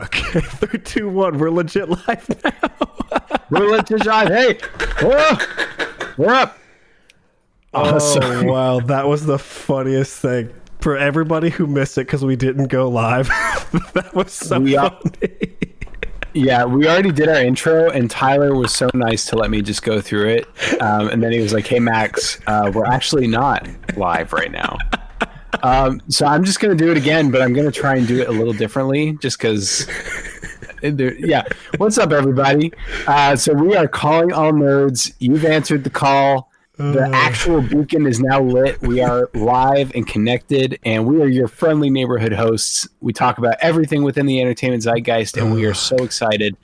Okay, 3, 2, 1. We're legit live now. We're legit live. Hey, we're up. Oh, wow. That was the funniest thing. For everybody who missed it because we didn't go live, that was so funny. Yeah, we already did our intro, and Tyler was so nice to let me just go through it. And then he was like, hey, Max, we're actually not live right now. So I'm just going to do it again, but I'm going to try and do it a little differently just because... Yeah. What's up, everybody? So we are calling all nerds. You've answered the call. The actual beacon is now lit. We are live and connected, and we are your friendly neighborhood hosts. We talk about everything within the entertainment zeitgeist, and we are so excited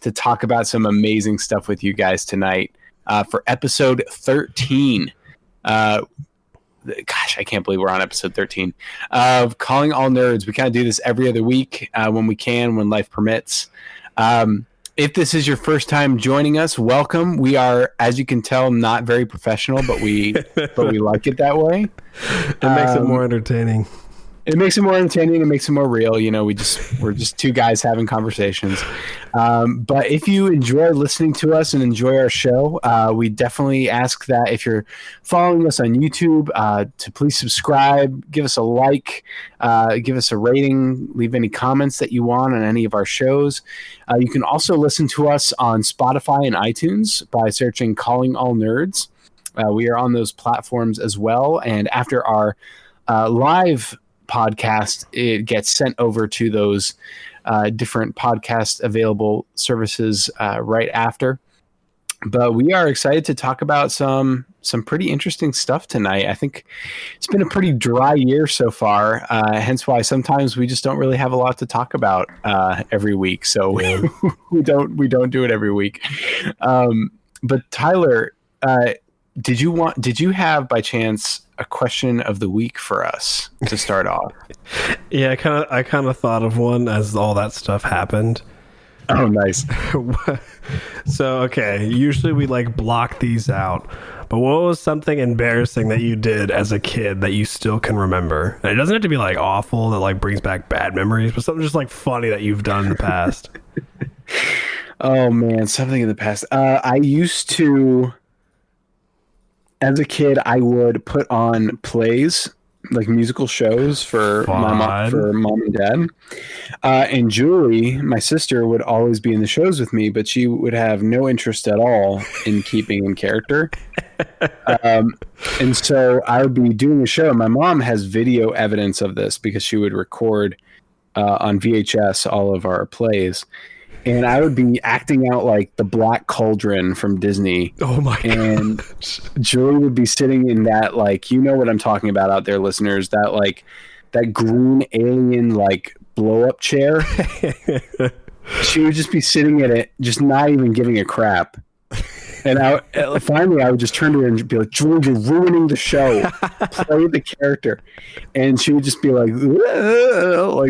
to talk about some amazing stuff with you guys tonight for episode 13. Gosh, I can't believe we're on episode 13 of Calling All Nerds. We kind of do this every other week when we can, when life permits. If this is your first time joining us, welcome. We are, as you can tell, not very professional, but we like it that way. It makes it more entertaining. It makes it more entertaining. It makes it more real. You know, we're just two guys having conversations. But if you enjoy listening to us and enjoy our show, we definitely ask that if you're following us on YouTube, to please subscribe, give us a like, give us a rating, leave any comments that you want on any of our shows. You can also listen to us on Spotify and iTunes by searching Calling All Nerds. We are on those platforms as well. And after our live podcast, it gets sent over to those different podcast available services right after. But we are excited to talk about some pretty interesting stuff tonight. I think it's been a pretty dry year so far, hence why sometimes we just don't really have a lot to talk about every week. So we don't do it every week. But Tyler, did you have by chance a question of the week for us to start off? Yeah, I kind of thought of one as all that stuff happened. Oh, nice. So, okay, usually we like block these out, but what was something embarrassing that you did as a kid that you still can remember? And it doesn't have to be like awful that like brings back bad memories, but something just like funny that you've done in the past. Oh man, something in the past. I used to, as a kid, I would put on plays, like musical shows for mom and dad. And Julie, my sister, would always be in the shows with me, but she would have no interest at all in keeping in character. And so I would be doing a show. My mom has video evidence of this because she would record on VHS all of our plays. And I would be acting out like the Black Cauldron from Disney. Oh my god! And Julie would be sitting in that, like, you know what I'm talking about out there, listeners. That green alien like blow up chair. She would just be sitting in it, just not even giving a crap. And finally, I would just turn to her and be like, Julie, you're ruining the show. Play the character. And she would just be like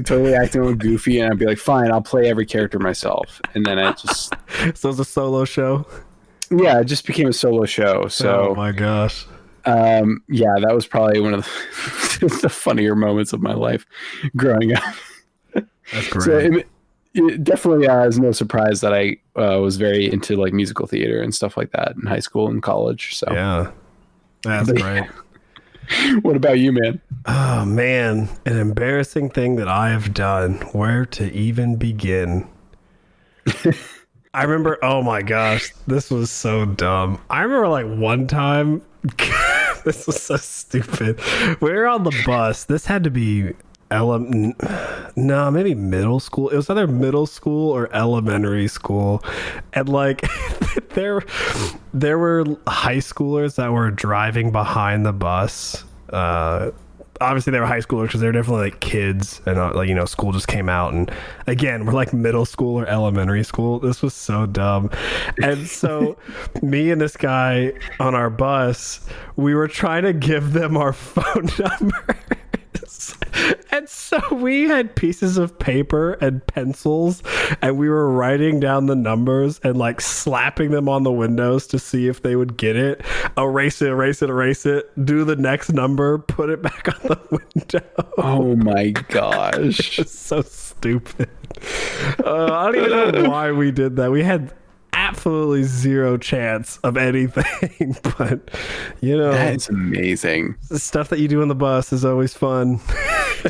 totally acting all goofy. And I'd be like, fine, I'll play every character myself. And then I just... So it's a solo show? Yeah, it just became a solo show. So, oh my gosh. Yeah, that was probably one of the funnier moments of my life growing up. That's great. So it definitely is no surprise that I was very into like musical theater and stuff like that in high school and college. So yeah, that's great. What about you, man? Oh man, an embarrassing thing that I have done. Where to even begin? I remember. Oh my gosh, this was so dumb. I remember like one time. This was so stupid. We were on the bus. This had to be maybe middle school. It was either middle school or elementary school, and like there were high schoolers that were driving behind the bus. Obviously they were high schoolers because they were definitely like kids, and like, you know, school just came out, and again, we're like middle school or elementary school. This was so dumb. And so me and this guy on our bus, we were trying to give them our phone number. And so we had pieces of paper and pencils, and we were writing down the numbers and like slapping them on the windows to see if they would get it. Erase it, do the next number, put it back on the window. Oh my gosh. It's so stupid. I don't even know why we did that. We had absolutely zero chance of anything, but That's amazing. the stuff that you do on the bus is always fun.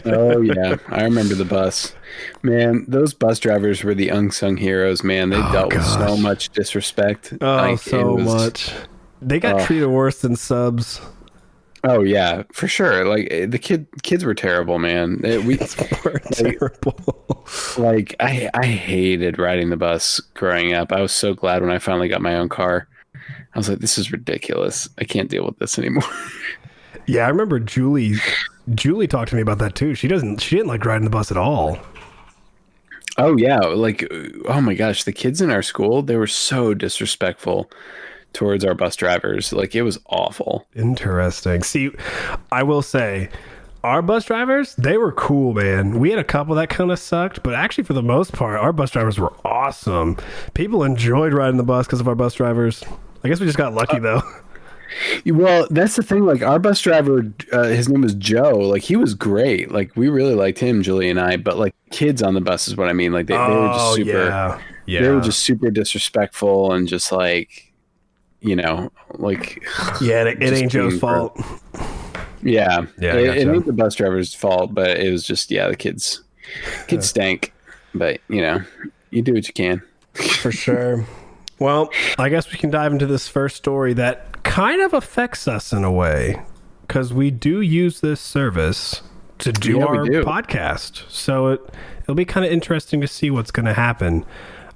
Oh yeah, I remember the bus. Man, those bus drivers were the unsung heroes, man. They dealt with so much disrespect. So much. They got treated worse than subs. Oh yeah, for sure. Like the kids were terrible, man. We were terrible. Like I hated riding the bus growing up. I was so glad when I finally got my own car. I was like, this is ridiculous. I can't deal with this anymore. Yeah, I remember Julie talked to me about that too. She didn't like riding the bus at all. Oh yeah, like oh my gosh, the kids in our school, they were so disrespectful towards our bus drivers. Like it was awful. Interesting. See, I will say our bus drivers, they were cool, man. We had a couple that kind of sucked, but actually for the most part, our bus drivers were awesome. People enjoyed riding the bus because of our bus drivers. I guess we just got lucky though. Well, that's the thing. Like our bus driver, his name was Joe. Like he was great. Like we really liked him, Julie and I. But like kids on the bus is what I mean. Like they were just super. Yeah. They were just super disrespectful and just like, like. Yeah, it ain't Joe's fault. Yeah, yeah. It ain't the bus driver's fault, but it was just the kids stank. But you do what you can. For sure. Well, I guess we can dive into this first story that kind of affects us in a way, because we do use this service to do our podcast. So it'll be kind of interesting to see what's going to happen.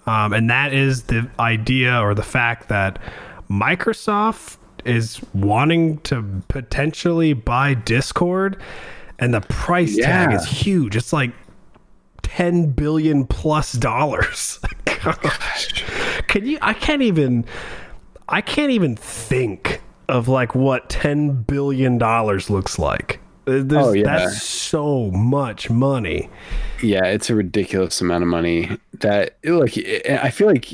And that is the idea or the fact that Microsoft is wanting to potentially buy Discord, and the price tag is huge. It's like $10 billion plus dollars. Gosh. I can't even think of like what $10 billion looks like. That's so much money. Yeah, it's a ridiculous amount of money. I feel like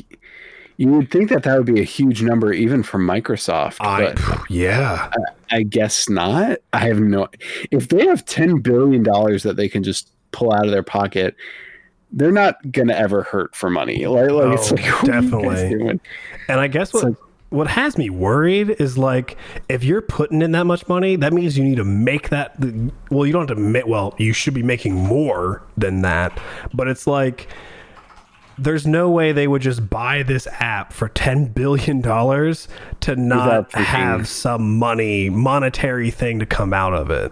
you would think that would be a huge number even for Microsoft. I guess not. I have no. If they have $10 billion that they can just pull out of their pocket, they're not gonna ever hurt for money. It's like definitely. And I guess what has me worried is like if you're putting in that much money, that means you need to make that. Well, you don't have to make. Well, you should be making more than that. But it's like there's no way they would just buy this app for $10 billion to not have some monetary thing to come out of it.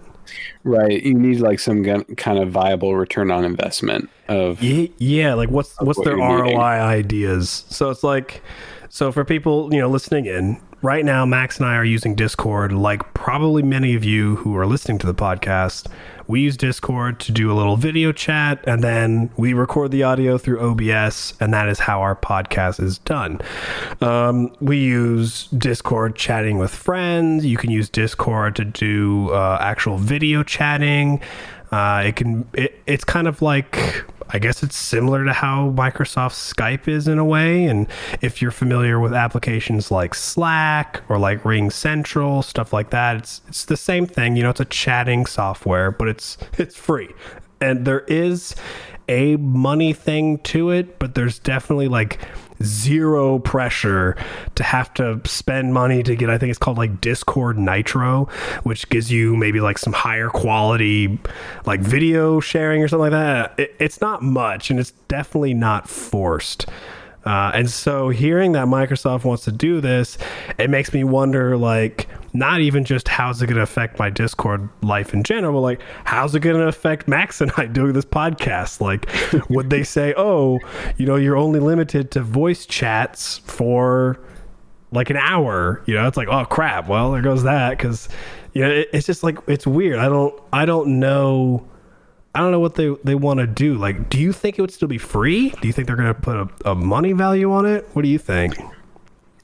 Right, you need like some kind of viable return on investment of like what's their ROI ideas. So it's like, so for people listening in right now, Max and I are using Discord, like probably many of you who are listening to the podcast. We use Discord to do a little video chat, and then we record the audio through OBS, and that is how our podcast is done. We use Discord chatting with friends. You can use Discord to do actual video chatting. It's kind of like, I guess it's similar to how Microsoft Skype is in a way. And if you're familiar with applications like Slack or like Ring Central, stuff like that, it's the same thing. It's a chatting software, but it's free. And there is a money thing to it, but there's definitely like zero pressure to have to spend money to get, I think it's called like Discord Nitro, which gives you maybe like some higher quality like video sharing or something like that. It's not much, and it's definitely not forced. And so hearing that Microsoft wants to do this, it makes me wonder, like, not even just how's it going to affect my Discord life in general, but like, how's it going to affect Max and I doing this podcast? Like, would they say, oh, you're only limited to voice chats for like an hour? It's like, oh crap. Well, there goes that. Cause it's just like, it's weird. I don't know what they want to do. Like, do you think it would still be free? Do you think they're going to put a money value on it? What do you think?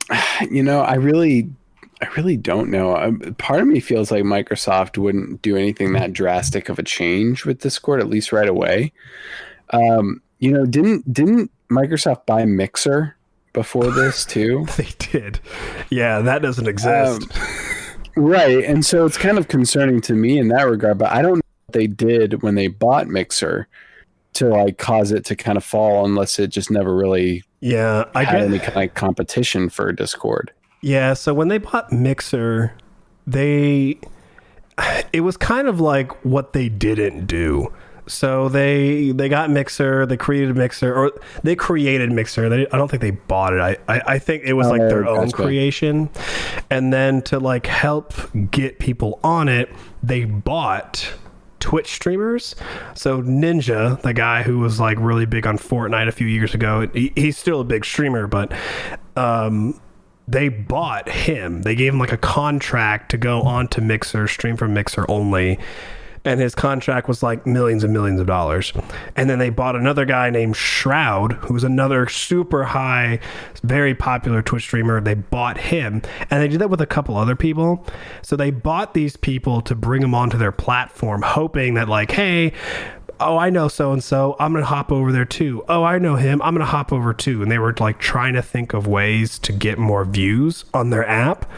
I really don't know. Part of me feels like Microsoft wouldn't do anything that drastic of a change with Discord, at least right away. Didn't Microsoft buy Mixer before this too? They did. Yeah, that doesn't exist. Right. And so it's kind of concerning to me in that regard, but I don't know what they did when they bought Mixer to like cause it to kind of fall unless it just never really I had get any kind of competition for Discord. Yeah, so when they bought Mixer, it was kind of like what they didn't do. So they got Mixer, they created Mixer. I don't think they bought it. I think it was like their own creation. And then to like help get people on it, they bought Twitch streamers. So Ninja, the guy who was like really big on Fortnite a few years ago, he's still a big streamer, but they bought him. They gave him like a contract to go on to Mixer, stream from Mixer only. And his contract was like millions and millions of dollars. And then they bought another guy named Shroud, who was another super high, very popular Twitch streamer. They bought him. And they did that with a couple other people. So they bought these people to bring them onto their platform, hoping that like, hey, oh, I know so-and-so, I'm going to hop over there too. Oh, I know him, I'm going to hop over too. And they were like trying to think of ways to get more views on their app.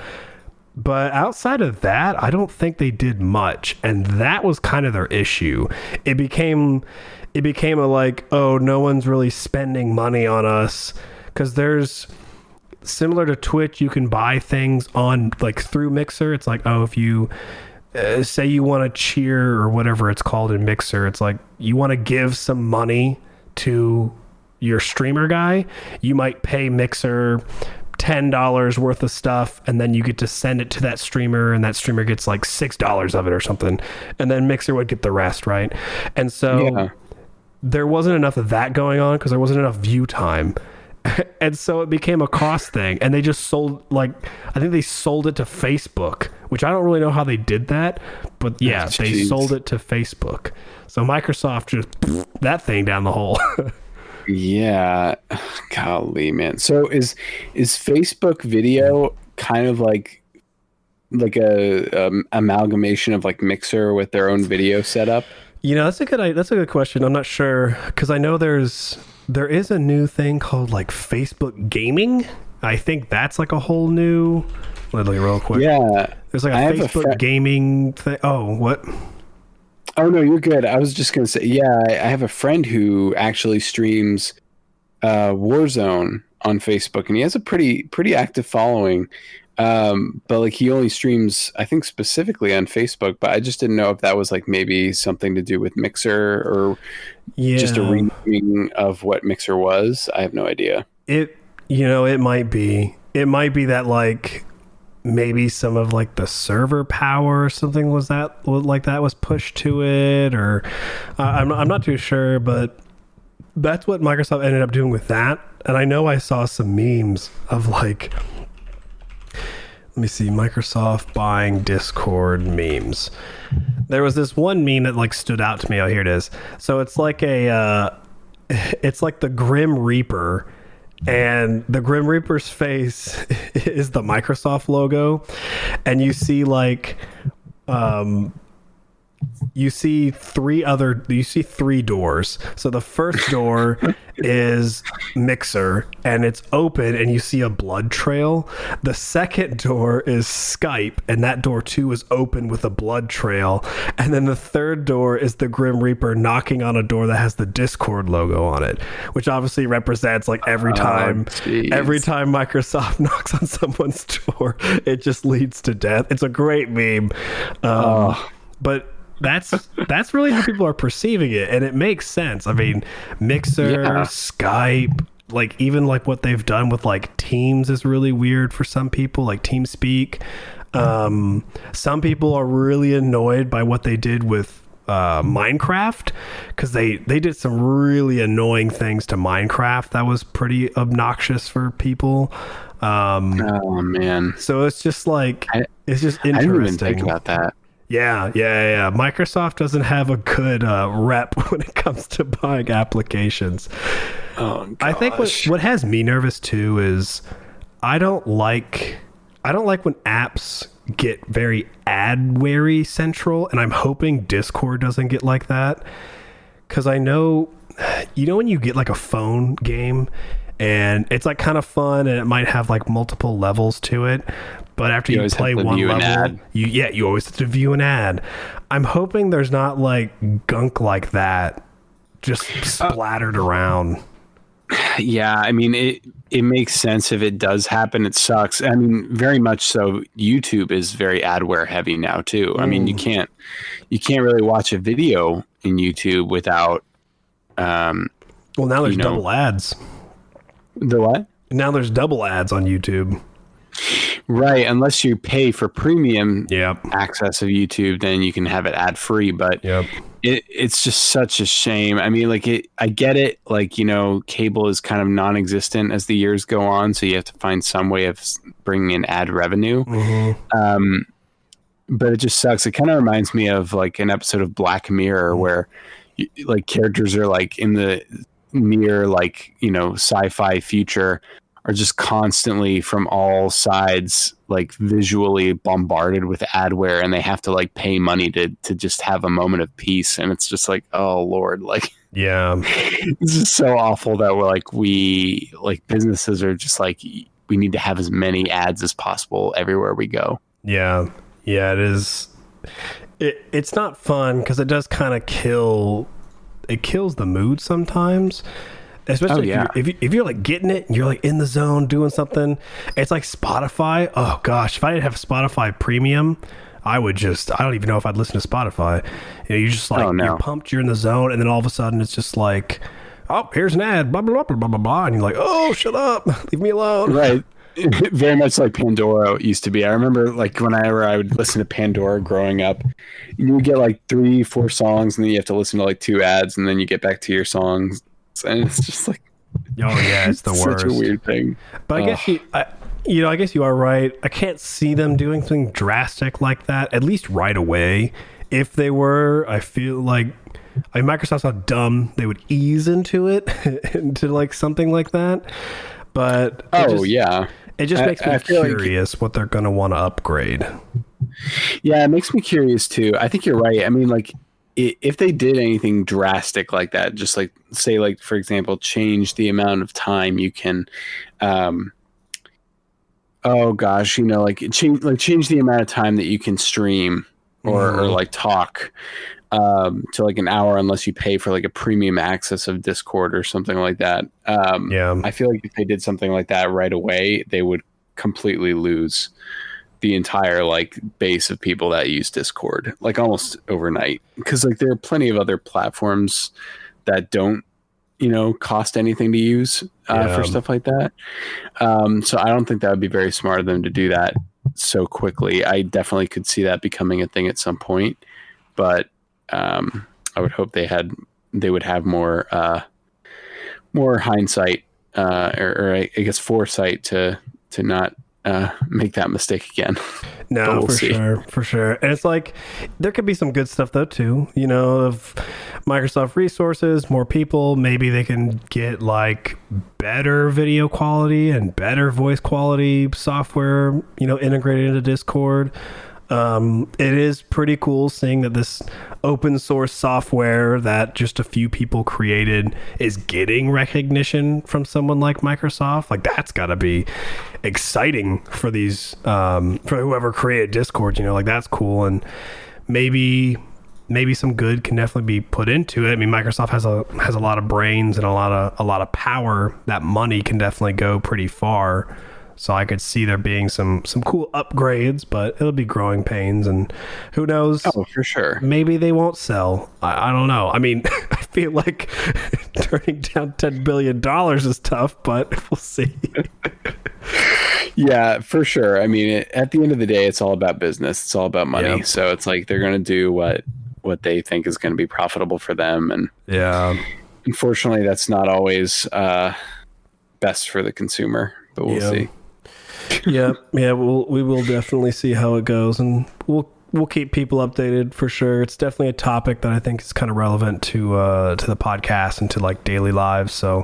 But outside of that, I don't think they did much. And that was kind of their issue. It became a like, oh, no one's really spending money on us. Because there's, similar to Twitch, you can buy things on like through Mixer. It's like, oh, if you say you want to cheer or whatever it's called in Mixer, it's like you want to give some money to your streamer guy, you might pay Mixer $10 worth of stuff, and then you get to send it to that streamer, and that streamer gets like $6 of it or something, and then Mixer would get the rest, right? And so there wasn't enough of that going on because there wasn't enough view time. And so it became a cost thing, and they just sold, like, I think they sold it to Facebook, which I don't really know how they did that, but yeah, they sold it to Facebook. So Microsoft just that thing down the hole. Yeah, golly, man. So is Facebook video kind of like a amalgamation of like Mixer with their own video setup? You know, that's a good question. I'm not sure, because I know there is a new thing called like Facebook Gaming. I think that's like a whole new. Let me look real quick. Yeah, there's like a Facebook Gaming thing. Oh, what? Oh no, you're good. I was just gonna say, yeah, I have a friend who actually streams Warzone on Facebook, and he has a pretty active following. But like he only streams, I think, specifically on Facebook. But I just didn't know if that was like maybe something to do with Mixer or just a renaming of what Mixer was. I have no idea. It might be that like maybe some of like the server power or something was pushed to it, or I'm not too sure, but that's what Microsoft ended up doing with that. And I know I saw some memes of like, let me see, Microsoft buying Discord memes. There was this one meme that like stood out to me. Oh, here it is. So it's like it's like the Grim Reaper, and the Grim Reaper's face is the Microsoft logo, and you see like you see three doors. So the first door is Mixer, and it's open, and you see a blood trail. The second door is Skype, and that door too is open with a blood trail. And then the third door is the Grim Reaper knocking on a door that has the Discord logo on it, which obviously represents like every time Microsoft knocks on someone's door, it just leads to death. It's a great meme. But that's really how people are perceiving it, and it makes sense. I mean, Mixer, Skype, like even like what they've done with like Teams is really weird for some people, like TeamSpeak. Some people are really annoyed by what they did with Minecraft, because they did some really annoying things to Minecraft that was pretty obnoxious for people. Oh man! So it's just like it's just interesting. I didn't even think about that. Yeah. Microsoft doesn't have a good rep when it comes to buying applications. Oh, gosh. I think what has me nervous too is I don't like when apps get very Adware central, and I'm hoping Discord doesn't get like that, because I know, when you get like a phone game and it's like kind of fun and it might have like multiple levels to it, but after you play one level, you always have to view an ad. I'm hoping there's not like gunk like that just splattered around. Yeah, I mean, it makes sense if it does happen. It sucks. I mean, very much so. YouTube is very adware heavy now too. I mean, you can't really watch a video in YouTube without. Well, now there's double ads. The what? Now there's double ads on YouTube. Right, unless you pay for premium Yep. access of YouTube, then you can have it ad free. But Yep. it's just such a shame. I mean, like I get it. Like, you know, cable is kind of non-existent as the years go on, so you have to find some way of bringing in ad revenue. But it just sucks. It kind of reminds me of like an episode of Black Mirror where like characters are like in the near like, you know, sci-fi future are just constantly from all sides like visually bombarded with adware, and they have to like pay money to just have a moment of peace. And it's just like, oh Lord, like, yeah, this is so awful that we businesses are just like, we need to have as many ads as possible everywhere we go. Yeah, it is. It's not fun because it does kind of kills the mood sometimes. Especially if you're like getting it and you're like in the zone doing something. It's like Spotify. Oh gosh, if I didn't have Spotify Premium, I don't even know if I'd listen to Spotify. You know, you're just like, you're pumped, you're in the zone, and then all of a sudden it's just like, oh, here's an ad, blah, blah, blah, blah, blah, blah. And you're like, oh, shut up, leave me alone. Right. Very much like Pandora used to be. I remember like whenever I would listen to Pandora growing up, you would get like 3-4 songs, and then you have to listen to like 2 ads, and then you get back to your songs. And it's just like, oh yeah, it's the worst. Such a weird thing. But I guess you are right. I can't see them doing something drastic like that, at least right away. If they were, I feel like, Microsoft's not dumb. They would ease into it, into like something like that. But it just makes me curious what they're going to want to upgrade. Yeah, it makes me curious too. I think you're right. I mean, like, if they did anything drastic like that, just like say, like, for example, change the amount of time you can, change the amount of time that you can stream or like talk to like an hour, unless you pay for like a premium access of Discord or something like that. I feel like if they did something like that right away, they would completely lose the entire like base of people that use Discord, like almost overnight, because like there are plenty of other platforms that don't, you know, cost anything to use for stuff like that. So I don't think that would be very smart of them to do that so quickly. I definitely could see that becoming a thing at some point, but I would hope they would have more hindsight or I guess foresight to not make that mistake again. No, for sure. And it's like, there could be some good stuff though too, you know, of Microsoft resources, more people, maybe they can get like better video quality and better voice quality software, you know, integrated into Discord. It is pretty cool seeing that this open source software that just a few people created is getting recognition from someone like Microsoft. Like, that's got to be exciting for these, for whoever created Discord, you know, like, that's cool. And maybe some good can definitely be put into it. I mean, Microsoft has a lot of brains and a lot of power. That money can definitely go pretty far. So I could see there being some cool upgrades, but it'll be growing pains, and who knows? Oh, for sure. Maybe they won't sell. I don't know. I mean, I feel like turning down $10 billion is tough, but we'll see. Yeah, for sure. I mean, at the end of the day, it's all about business. It's all about money. Yep. So it's like they're going to do what they think is going to be profitable for them. And unfortunately, that's not always best for the consumer, but we'll see. Yeah. We will definitely see how it goes, and we'll keep people updated for sure. It's definitely a topic that I think is kind of relevant to the podcast and to like daily lives. So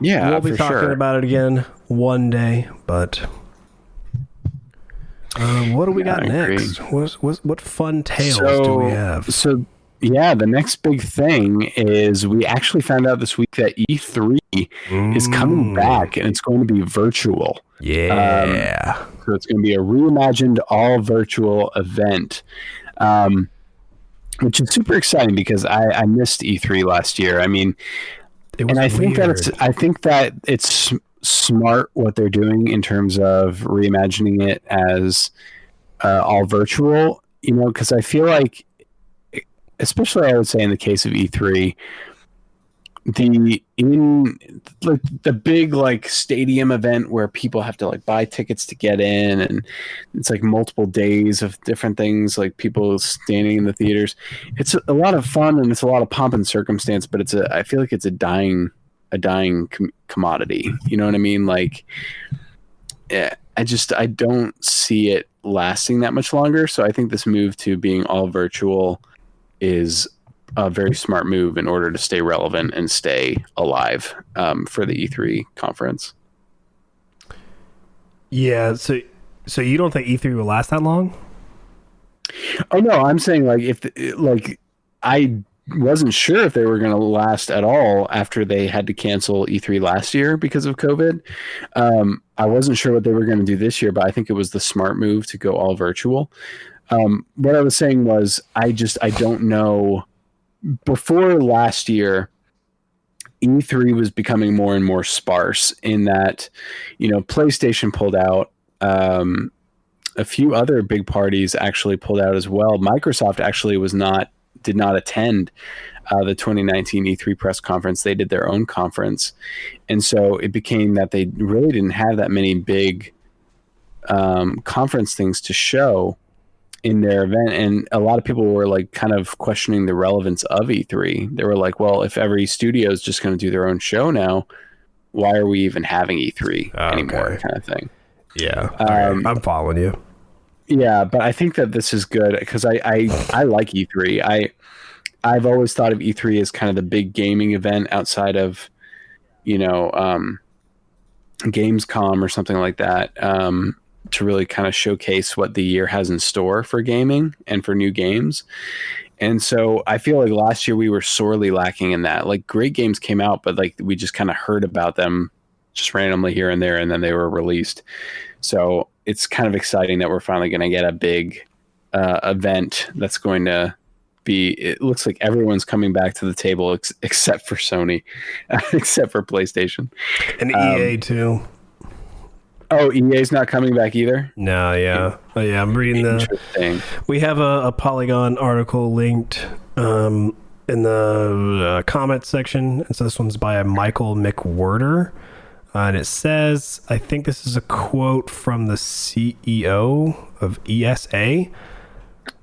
we'll be talking about it again one day. But what do we got next? What fun tales do we have? So the next big thing is we actually found out this week that E3 is coming back, and it's going to be virtual. Yeah. So it's going to be a reimagined all virtual event. which is super exciting because I missed E3 last year. I mean, It was I think that it's smart what they're doing in terms of reimagining it as all virtual, you know, because I feel like, especially I would say in the case of E3, the big like stadium event where people have to like buy tickets to get in, and it's like multiple days of different things, like people standing in the theaters. It's a lot of fun and it's a lot of pomp and circumstance, but I feel like it's a dying commodity. You know what I mean? Like, yeah, I don't see it lasting that much longer. So I think this move to being all virtual is a very smart move in order to stay relevant and stay alive for the E3 conference. Yeah, so you don't think E3 will last that long? Oh no, I'm saying like I wasn't sure if they were going to last at all after they had to cancel E3 last year because of COVID. I wasn't sure what they were going to do this year, but I think it was the smart move to go all virtual. What I was saying was I don't know. Before last year, E3 was becoming more and more sparse in that, you know, PlayStation pulled out. A few other big parties actually pulled out as well. Microsoft actually did not attend the 2019 E3 press conference. They did their own conference. And so it became that they really didn't have that many big conference things to show in their event, and a lot of people were like kind of questioning the relevance of E3. They were like, well, if every studio is just going to do their own show now, why are we even having E3 anymore, kind of thing. Yeah. I'm following you. Yeah, but I think that this is good because I like E3. I've always thought of E3 as kind of the big gaming event outside of, you know, Gamescom or something like that, to really kind of showcase what the year has in store for gaming and for new games. And so I feel like last year we were sorely lacking in that. Like, great games came out, but like we just kind of heard about them just randomly here and there, and then they were released. So it's kind of exciting that we're finally going to get a big event that's going to be, it looks like everyone's coming back to the table except for Sony, except for PlayStation. And EA too. Oh, EA's not coming back either? No, yeah. Oh, yeah, I'm reading we have a Polygon article linked in the comments section. And so this one's by Michael McWhirter. And it says, I think this is a quote from the CEO of ESA.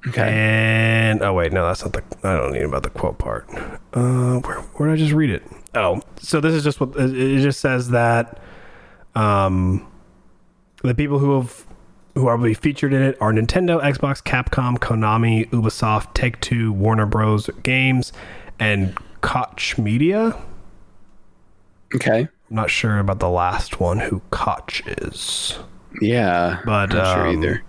Okay. And, oh wait, no, that's not I don't need about the quote part. Where did I just read it? Oh, so this is just what, it just says that, the people who are be featured in it are Nintendo, Xbox, Capcom, Konami, Ubisoft, Take-Two, Warner Bros. Games, and Koch Media. Okay. I'm not sure about the last one, who Koch is. Yeah, but not sure either.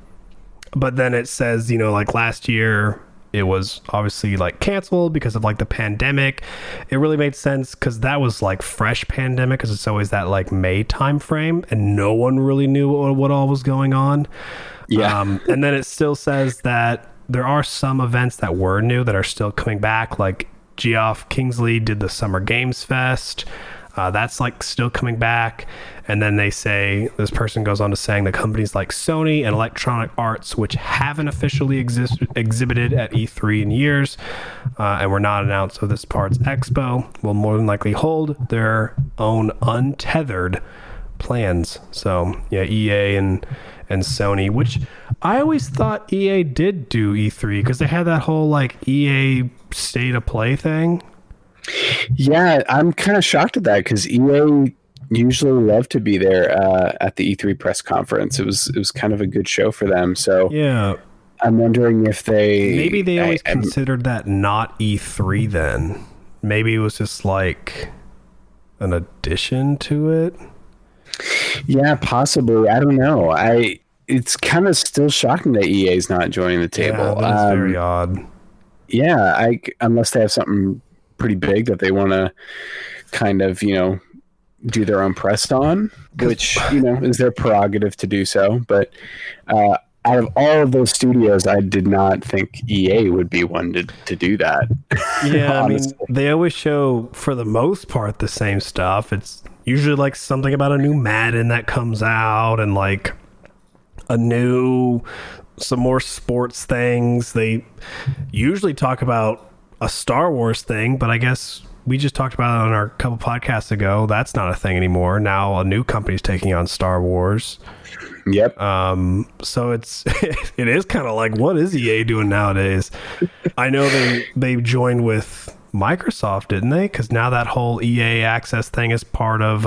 But then it says, you know, like last year, it was obviously like canceled because of like the pandemic. It really made sense because that was like fresh pandemic, because it's always that like May time frame and no one really knew what all was going on. Yeah. And then it still says that there are some events that were new that are still coming back, like Geoff Kingsley did the Summer Games Fest. That's like still coming back. And then they say, this person goes on to saying that companies like Sony and Electronic Arts, which haven't officially exhibited at E3 in years and were not announced of this part's expo, will more than likely hold their own untethered plans. So yeah, EA and Sony, which I always thought EA did do E3 because they had that whole like EA state of play thing. Yeah, I'm kind of shocked at that because EA usually love to be there at the E3 press conference. It was kind of a good show for them. So yeah, I'm wondering if maybe they always considered that not E3 then. Maybe it was just like an addition to it. Yeah, possibly. I don't know. It's kind of still shocking that EA is not joining the table. Yeah, that's very odd. Yeah, unless they have something pretty big that they want to kind of, you know, do their own press on, which, you know, is their prerogative to do so. But out of all of those studios, I did not think EA would be one to do that. Yeah, I mean, they always show, for the most part, the same stuff. It's usually like something about a new Madden that comes out and like some more sports things. They usually talk about a Star Wars thing, but I guess we just talked about it on our couple podcasts ago. That's not a thing anymore. Now a new company's taking on Star Wars. Yep. So it is kind of like, what is EA doing nowadays? I know they joined with Microsoft, didn't they? Because now that whole EA Access thing is part of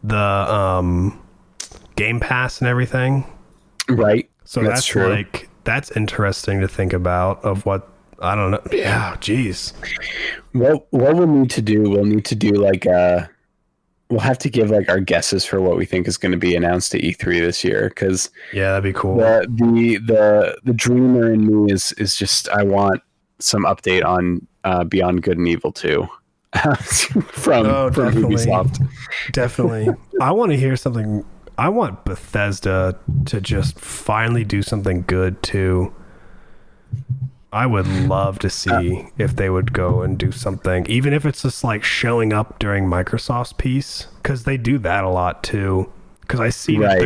the Game Pass and everything. Right. So that's true. Like, that's interesting to think about. Of what, I don't know. Yeah, geez. What we'll need to do like we'll have to give like our guesses for what we think is going to be announced at E3 this year, because yeah, that'd be cool. The dreamer in me is just, I want some update on Beyond Good and Evil 2 from Ubisoft. Definitely. I want to hear something. I want Bethesda to just finally do something good too. I would love to see if they would go and do something, even if it's just like showing up during Microsoft's piece, because they do that a lot too. Because I see that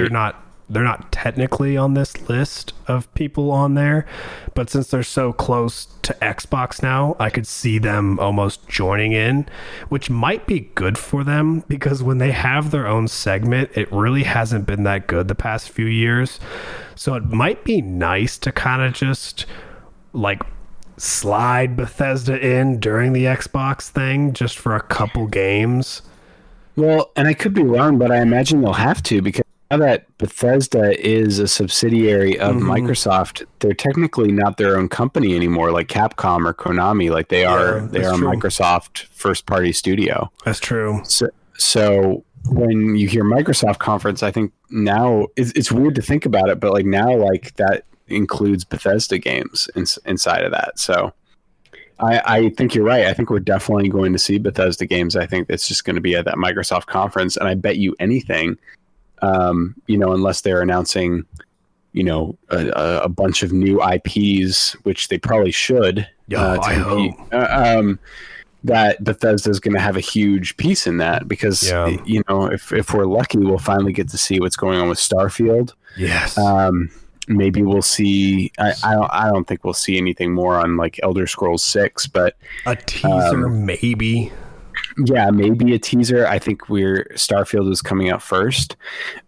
they're not technically on this list of people on there, but since they're so close to Xbox now, I could see them almost joining in, which might be good for them, because when they have their own segment, it really hasn't been that good the past few years. So it might be nice to kind of just like slide Bethesda in during the Xbox thing just for a couple games. Well, and I could be wrong, but I imagine they'll have to, because now that Bethesda is a subsidiary of Microsoft, they're technically not their own company anymore, like Capcom or Konami. Like they are a Microsoft first party studio. That's true. So when you hear Microsoft conference, I think now it's weird to think about it, but like now, like that includes Bethesda games inside of that. So I think you're right. I think we're definitely going to see Bethesda games. I think it's just going to be at that Microsoft conference, and I bet you anything, unless they're announcing, a bunch of new IPs, which they probably should. I hope. That Bethesda is going to have a huge piece in that, because if we're lucky, we'll finally get to see what's going on with Starfield. Yes. Maybe we'll see. I don't think we'll see anything more on like Elder Scrolls 6, but a teaser, maybe. Yeah, maybe a teaser. I think Starfield is coming out first,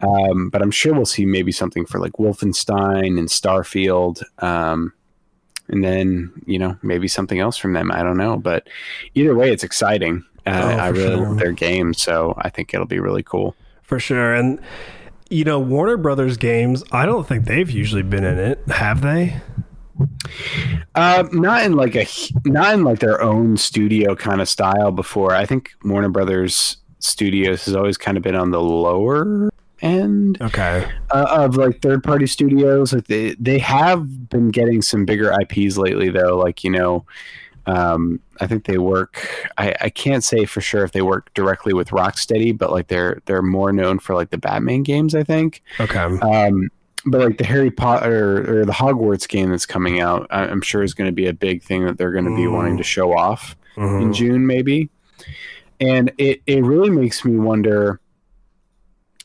but I'm sure we'll see maybe something for like Wolfenstein and Starfield, and then maybe something else from them. I don't know, but either way, it's exciting. I really love their game, so I think it'll be really cool for sure. And Warner Brothers games, I don't think they've usually been in it, have they? Not in like their own studio kind of style before. I think Warner Brothers Studios has always kind of been on the lower end. Okay. Of like third party studios. Like they have been getting some bigger IPs lately though. Like, I think they work. I can't say for sure if they work directly with Rocksteady, but like they're more known for like the Batman games, I think. Okay. But like the Harry Potter or the Hogwarts game that's coming out, I'm sure is going to be a big thing that they're going to be wanting to show off in June, maybe. And it really makes me wonder,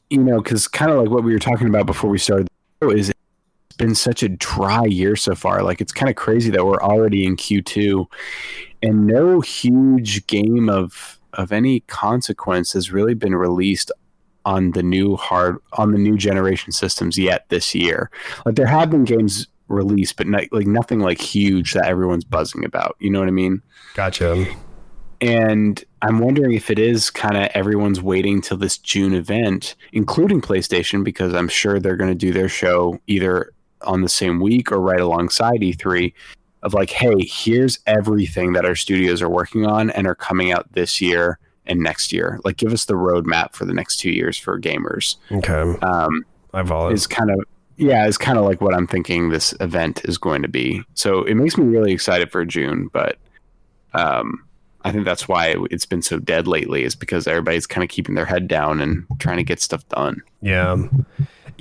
because kind of like what we were talking about before we started the show, is it's been such a dry year so far. Like it's kind of crazy that we're already in Q2 and no huge game of any consequence has really been released on the new generation systems yet this year. Like there have been games released, but nothing like huge that everyone's buzzing about. You know what I mean? Gotcha. And I'm wondering if it is kind of everyone's waiting till this June event, including PlayStation, because I'm sure they're going to do their show either on the same week or right alongside E3, of like, hey, here's everything that our studios are working on and are coming out this year and next year. Like, give us the roadmap for the next 2 years for gamers. Okay. Is kind of like what I'm thinking this event is going to be. So it makes me really excited for June, but I think that's why it's been so dead lately, is because everybody's kind of keeping their head down and trying to get stuff done. Yeah.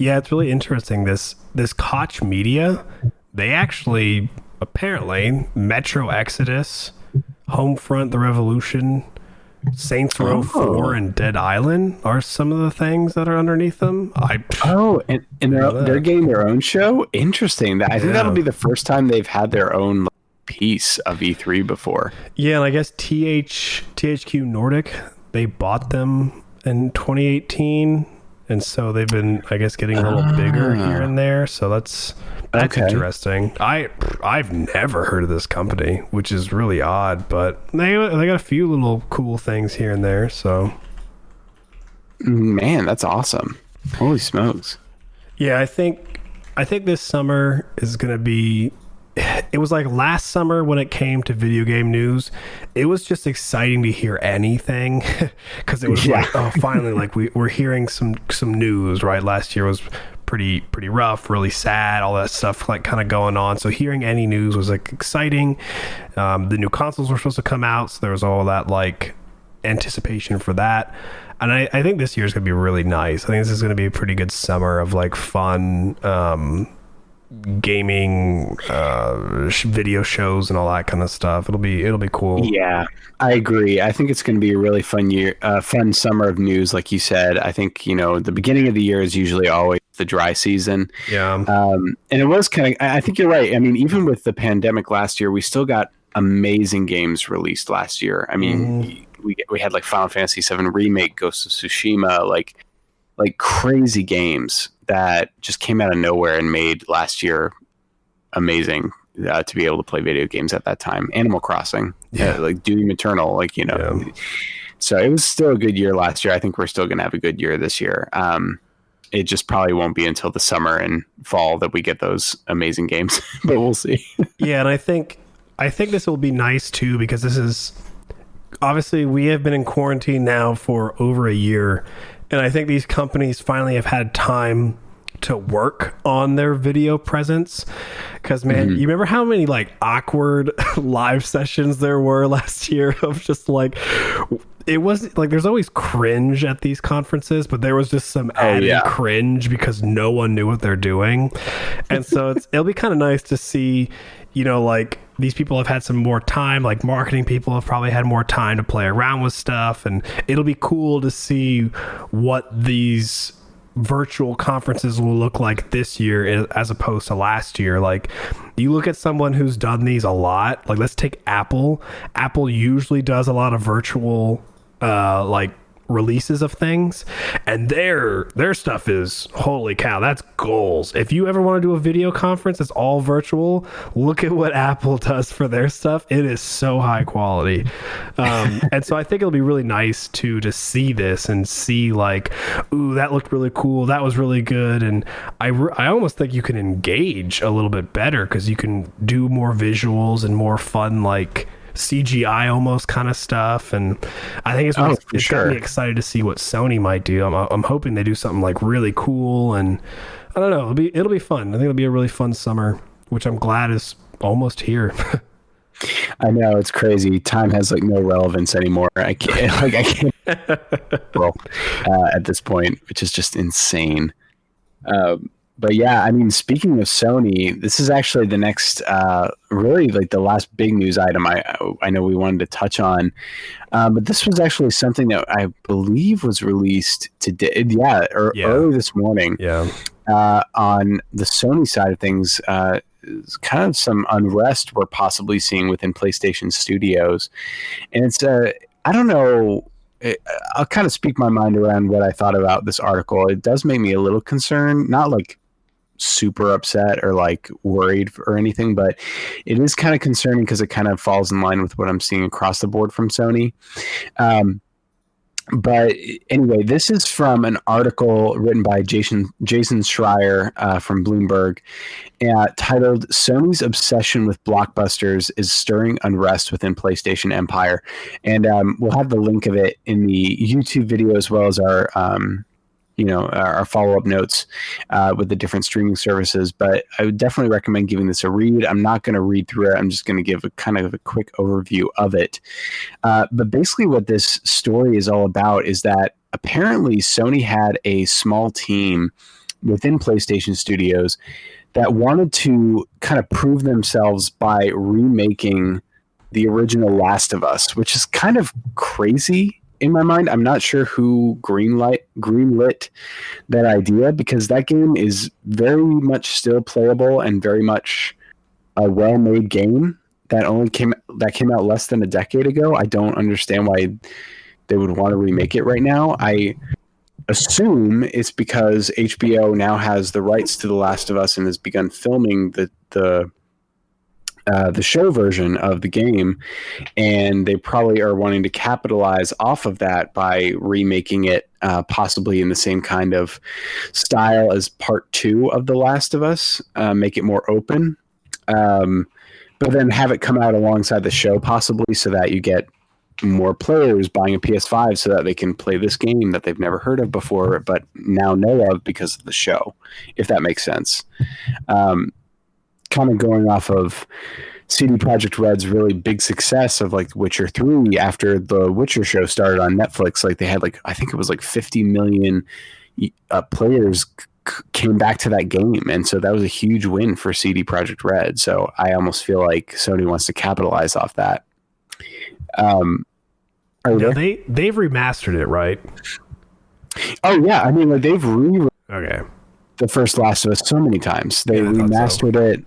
Yeah, it's really interesting. This Koch Media, they actually apparently Metro Exodus, Homefront: The Revolution, Saints Row 4, and Dead Island are some of the things that are underneath them. And they're getting their own show. Interesting. I think that'll be the first time they've had their own piece of E3 before. Yeah, and I guess THQ Nordic, they bought them in 2018, and so they've been, I guess, getting a little bigger here and there. So that's interesting. I've never heard of this company, which is really odd, but they got a few little cool things here and there. So, man, that's awesome! Holy smokes! Yeah, I think this summer is gonna be. It was like last summer when it came to video game news, it was just exciting to hear anything because it was like, oh, finally, like we're hearing some news, right? Last year was pretty rough, really sad, all that stuff like kind of going on. So hearing any news was like exciting. The new consoles were supposed to come out, so there was all that like anticipation for that. And I think this year is going to be really nice. I think this is going to be a pretty good summer of like fun gaming video shows and all that kind of stuff. It'll be cool. Yeah, I agree. I think it's going to be a really fun year, fun summer of news, like you said. I think the beginning of the year is usually always the dry season. Yeah. And it was kind of. I think you're right. I mean, even with the pandemic last year, we still got amazing games released last year. I mean, we had like Final Fantasy VII Remake, Ghost of Tsushima, like crazy games that just came out of nowhere and made last year amazing to be able to play video games at that time. Animal Crossing, like Doom Eternal, So it was still a good year last year. I think we're still going to have a good year this year. It just probably won't be until the summer and fall that we get those amazing games, but we'll see. Yeah, and I think this will be nice too, because this is obviously we have been in quarantine now for over a year. And I think these companies finally have had time to work on their video presence. Because, man, you remember how many like awkward live sessions there were last year of just like, it wasn't like there's always cringe at these conferences, but there was just some added cringe because no one knew what they're doing. And so it'll be kind of nice to see, like these people have had some more time, like marketing people have probably had more time to play around with stuff, and it'll be cool to see what these virtual conferences will look like this year as opposed to last year. Like you look at someone who's done these a lot, like let's take Apple usually does a lot of virtual like releases of things, and their stuff is, holy cow, that's goals. If you ever want to do a video conference that's all virtual, look at what Apple does for their stuff. It is so high quality. And so I think it'll be really nice to see this and see like, ooh, that looked really cool, that was really good. And I almost think you can engage a little bit better because you can do more visuals and more fun like CGI almost kind of stuff, and I think it's got me excited to see what Sony might do. I'm hoping they do something like really cool, and I don't know, it'll be fun. I think it'll be a really fun summer, which I'm glad is almost here. I know, it's crazy. Time has like no relevance anymore. I can't at this point, which is just insane. But yeah, I mean, speaking of Sony, this is actually the next, really like the last big news item I know we wanted to touch on. But this was actually something that I believe was released today. Early this morning. Yeah. On the Sony side of things, kind of some unrest we're possibly seeing within PlayStation Studios. And it's, I don't know. I'll kind of speak my mind around what I thought about this article. It does make me a little concerned, not like super upset or like worried or anything, but it is kind of concerning because it kind of falls in line with what I'm seeing across the board from Sony. But anyway, this is from an article written by Jason Schreier from Bloomberg, titled "Sony's Obsession with Blockbusters is Stirring Unrest Within PlayStation Empire." And we'll have the link of it in the YouTube video as well as our follow-up notes with the different streaming services. But I would definitely recommend giving this a read. I'm not going to read through it. I'm just going to give a kind of a quick overview of it. But basically what this story is all about is that apparently Sony had a small team within PlayStation Studios that wanted to kind of prove themselves by remaking the original Last of Us, which is kind of crazy in my mind. I'm not sure who greenlit that idea, because that game is very much still playable and very much a well-made game that came out less than a decade ago. I don't understand why they would want to remake it right now. I assume it's because HBO now has the rights to The Last of Us and has begun filming the show version of the game, and they probably are wanting to capitalize off of that by remaking it, possibly in the same kind of style as Part 2 of The Last of Us, make it more open, but then have it come out alongside the show, possibly, so that you get more players buying a PS5 so that they can play this game that they've never heard of before, but now know of because of the show, if that makes sense. Kind of going off of CD Projekt Red's really big success of like Witcher 3 after the Witcher show started on Netflix. Like they had I think it was 50 million players came back to that game. And so that was a huge win for CD Projekt Red. So I almost feel like Sony wants to capitalize off that. They've remastered it, right? Oh yeah. I mean, like they've okay. The first Last of Us so many times. They remastered it.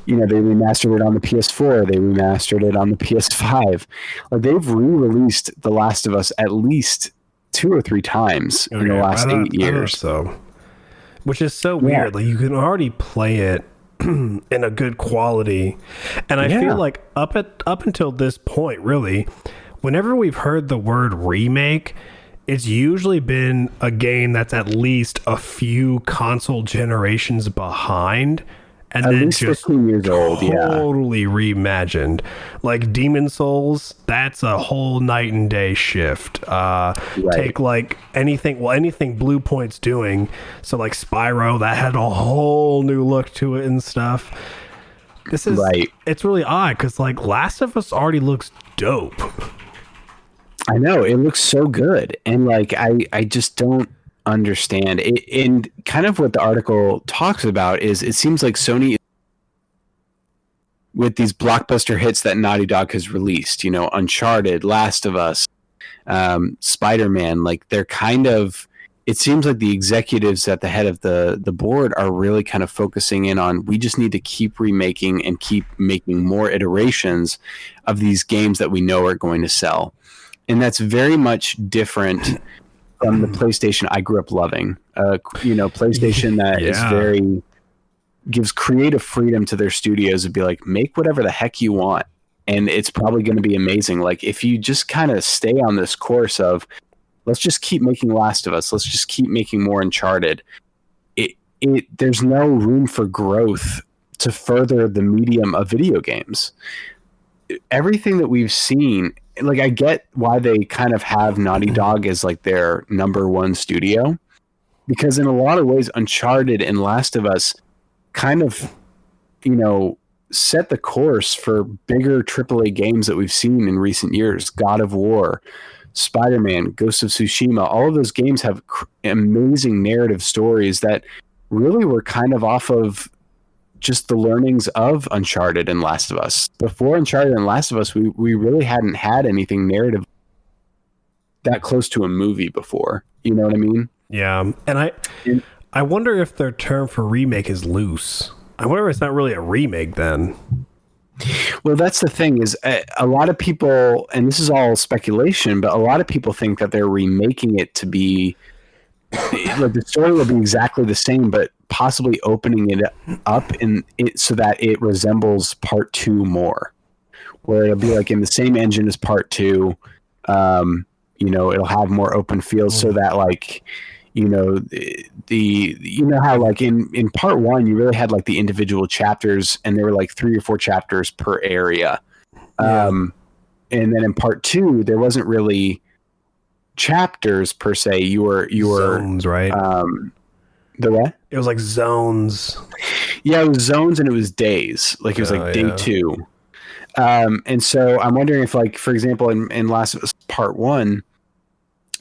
They remastered it on the PS4. They remastered it on the PS5. Like they've re-released The Last of Us at least 2 or 3 times in the last 8 years. So, which is so weird. Like you can already play it in a good quality, and I feel like up until this point, really, whenever we've heard the word remake, it's usually been a game that's at least a few console generations behind, and at then least just 15 years old, totally reimagined. Like Demon Souls, that's a whole night and day shift. Take like anything Blue Point's doing. So like Spyro, that had a whole new look to it and stuff. This is It's really odd because like Last of Us already looks dope. I know, it looks so good, and like I just don't understand it. And kind of what the article talks about is it seems like Sony, with these blockbuster hits that Naughty Dog has released, Uncharted, Last of Us, Spider-Man, like they're kind of, it seems like the executives at the head of the board are really kind of focusing in on, we just need to keep remaking and keep making more iterations of these games that we know are going to sell. And that's very much different from the PlayStation I grew up loving. PlayStation that is gives creative freedom to their studios to be like, make whatever the heck you want, and it's probably going to be amazing. Like if you just kind of stay on this course of, let's just keep making Last of Us, let's just keep making more Uncharted. There's no room for growth to further the medium of video games. Everything that we've seen, like I get why they kind of have Naughty Dog as like their number one studio, because in a lot of ways Uncharted and Last of Us kind of, set the course for bigger AAA games that we've seen in recent years. God of War, Spider-Man, Ghost of Tsushima, all of those games have amazing narrative stories that really were kind of off of just the learnings of Uncharted and Last of Us. Before Uncharted and Last of Us, we really hadn't had anything narrative that close to a movie before. You know what I mean? Yeah. And I wonder if their term for remake is loose. I wonder if it's not really a remake then. Well, that's the thing is a lot of people, and this is all speculation, but a lot of people think that they're remaking it to be like the story will be exactly the same, but possibly opening it up so that it resembles Part 2 more, where it'll be like in the same engine as Part 2. It'll have more open fields so that like, how like in Part 1 you really had like the individual chapters, and there were like 3 or 4 chapters per area. And then in Part 2 there wasn't really chapters per se. You were zones, right? The what? It was like zones. Yeah, it was zones, and it was days. Like it was like day 2. And so I'm wondering if, like, for example, in Last of Us Part 1,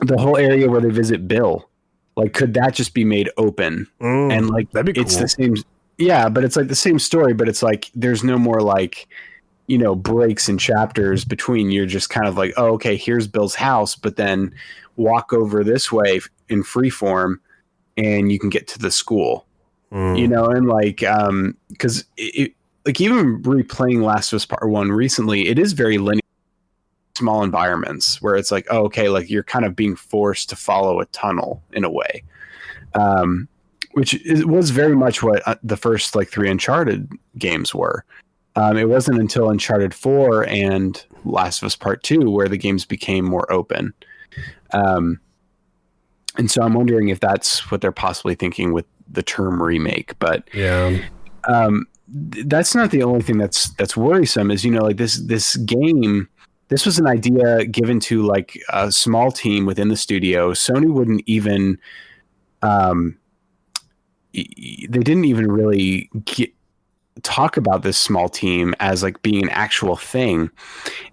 the whole area where they visit Bill, Like, could that just be made open? And like, that'd be it's cool. the same. Yeah, but it's like the same story, but it's like there's no more like, you know, breaks and chapters between. You're just kind of like, oh, okay, here's Bill's house, but then walk over this way in free form and you can get to the school, you know, and like, because like even replaying Last of Us Part 1 recently, it is very linear, small environments where it's like, oh, okay, like you're kind of being forced to follow a tunnel in a way, which was very much what the first like 3 Uncharted games were. It wasn't until Uncharted 4 and Last of Us Part 2 where the games became more open. And so I'm wondering if that's what they're possibly thinking with the term remake. But yeah, that's not the only thing that's worrisome. Is, you know, like this game, this was an idea given to like a small team within the studio. Sony wouldn't even, they didn't even really talk about this small team as like being an actual thing.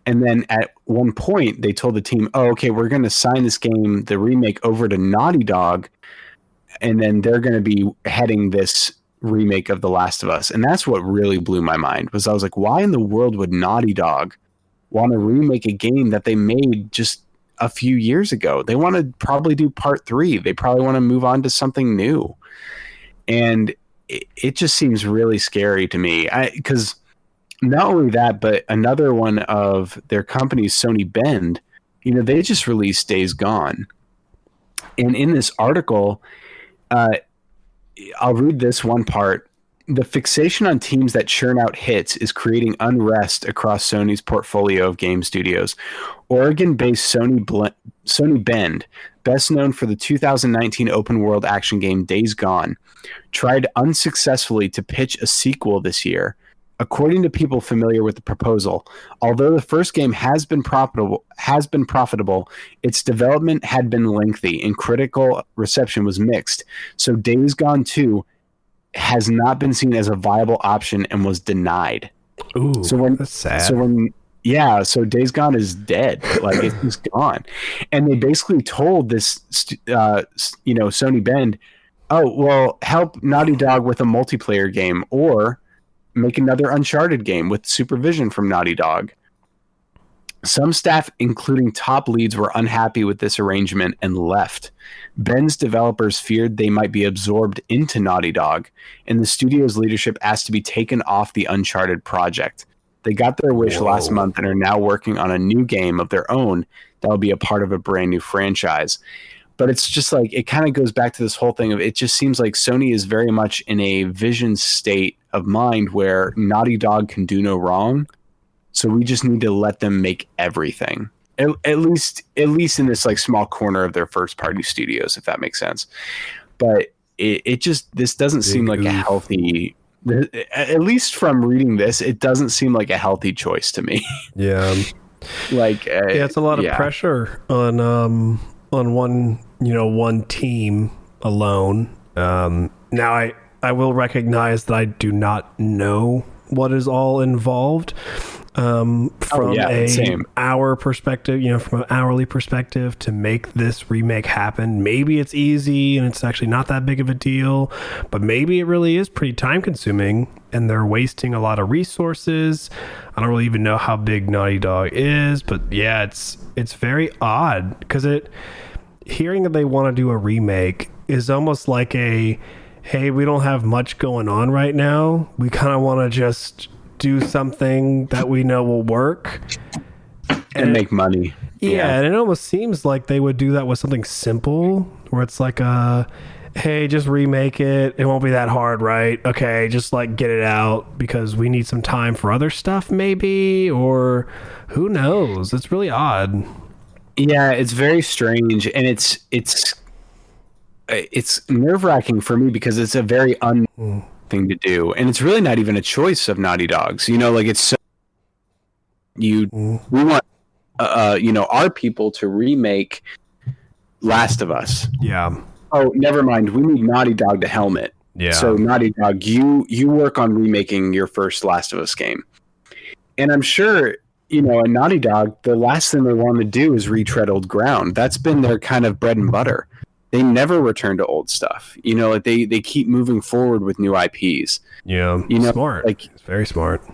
And then at one point they told the team, oh, okay, we're going to sign this game, the remake, over to Naughty Dog. And then they're going to be heading this remake of The Last of Us. And that's what really blew my mind. Was I was like, why in the world would Naughty Dog want to remake a game that they made just a few years ago? They want to probably do part 3. They probably want to move on to something new. And it just seems really scary to me, because not only that, but another one of their companies, Sony Bend, you know, they just released Days Gone. And in this article, I'll read this one part. The fixation on teams that churn out hits is creating unrest across Sony's portfolio of game studios. Oregon-based Sony Bend, best known for the 2019 open-world action game Days Gone, tried unsuccessfully to pitch a sequel this year. According to people familiar with the proposal, although the first game has been profitable, its development had been lengthy and critical reception was mixed. So Days Gone 2 has not been seen as a viable option and was denied. Ooh, that's sad. So Days Gone is dead. Like, it's just gone. And they basically told this, Sony Bend, oh, well, help Naughty Dog with a multiplayer game or make another Uncharted game with supervision from Naughty Dog. Some staff, including top leads, were unhappy with this arrangement and left. Ben's developers feared they might be absorbed into Naughty Dog, and the studio's leadership asked to be taken off the Uncharted project. They got their wish last month and are now working on a new game of their own that will be a part of a brand new franchise. But it's just like, it kind of goes back to this whole thing of, it just seems like Sony is very much in a vision state of mind where Naughty Dog can do no wrong. So we just need to let them make everything, at least in this like small corner of their first party studios, if that makes sense. But this doesn't seem like a healthy, at least from reading this, it doesn't seem like a healthy choice to me. Yeah. Like, it's a lot of pressure on one team alone. Now I will recognize that I do not know what is all involved. From our perspective, from an hourly perspective, to make this remake happen. Maybe it's easy and it's actually not that big of a deal, but maybe it really is pretty time consuming and they're wasting a lot of resources. I don't really even know how big Naughty Dog is, but yeah, it's very odd because hearing that they want to do a remake is almost like hey, we don't have much going on right now. We kind of want to just do something that we know will work and make money. Yeah, and it almost seems like they would do that with something simple where it's like hey, just remake it. It won't be that hard, right? Okay, just like get it out because we need some time for other stuff maybe, or who knows. It's really odd. Yeah, it's very strange, and it's nerve-wracking for me because it's a very thing to do, and it's really not even a choice of Naughty Dog's. Like, it's so we want our people to remake Last of Us. Yeah. Oh, never mind. We need Naughty Dog to helm it. Yeah. So Naughty Dog, you work on remaking your first Last of Us game, and I'm sure. At Naughty Dog, the last thing they want to do is retread old ground. That's been their kind of bread and butter. they never return to old stuff. You know, like they keep moving forward with new IPs. Yeah, you know, smart. Like, it's very smart.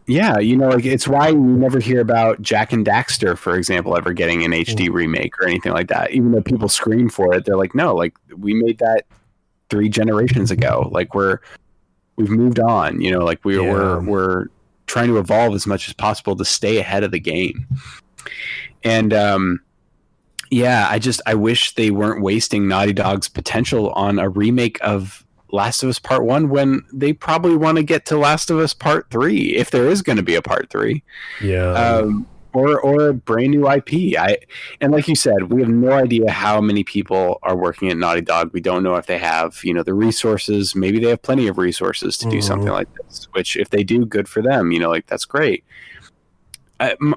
Yeah, you know, like it's why you never hear about Jack and Daxter, for example, ever getting an HD remake or anything like that. Even though people scream for it, they're like, no, like we made that 3 generations ago. Like we've moved on. You know, like we're trying to evolve as much as possible to stay ahead of the game. And I wish they weren't wasting Naughty Dog's potential on a remake of Last of Us Part 1 when they probably want to get to Last of Us Part 3, if there is going to be a Part 3. Yeah. Or a brand new IP. And like you said, we have no idea how many people are working at Naughty Dog. We don't know if they have, you know, the resources. Maybe they have plenty of resources to do something like this, which if they do, good for them. You know, like that's great.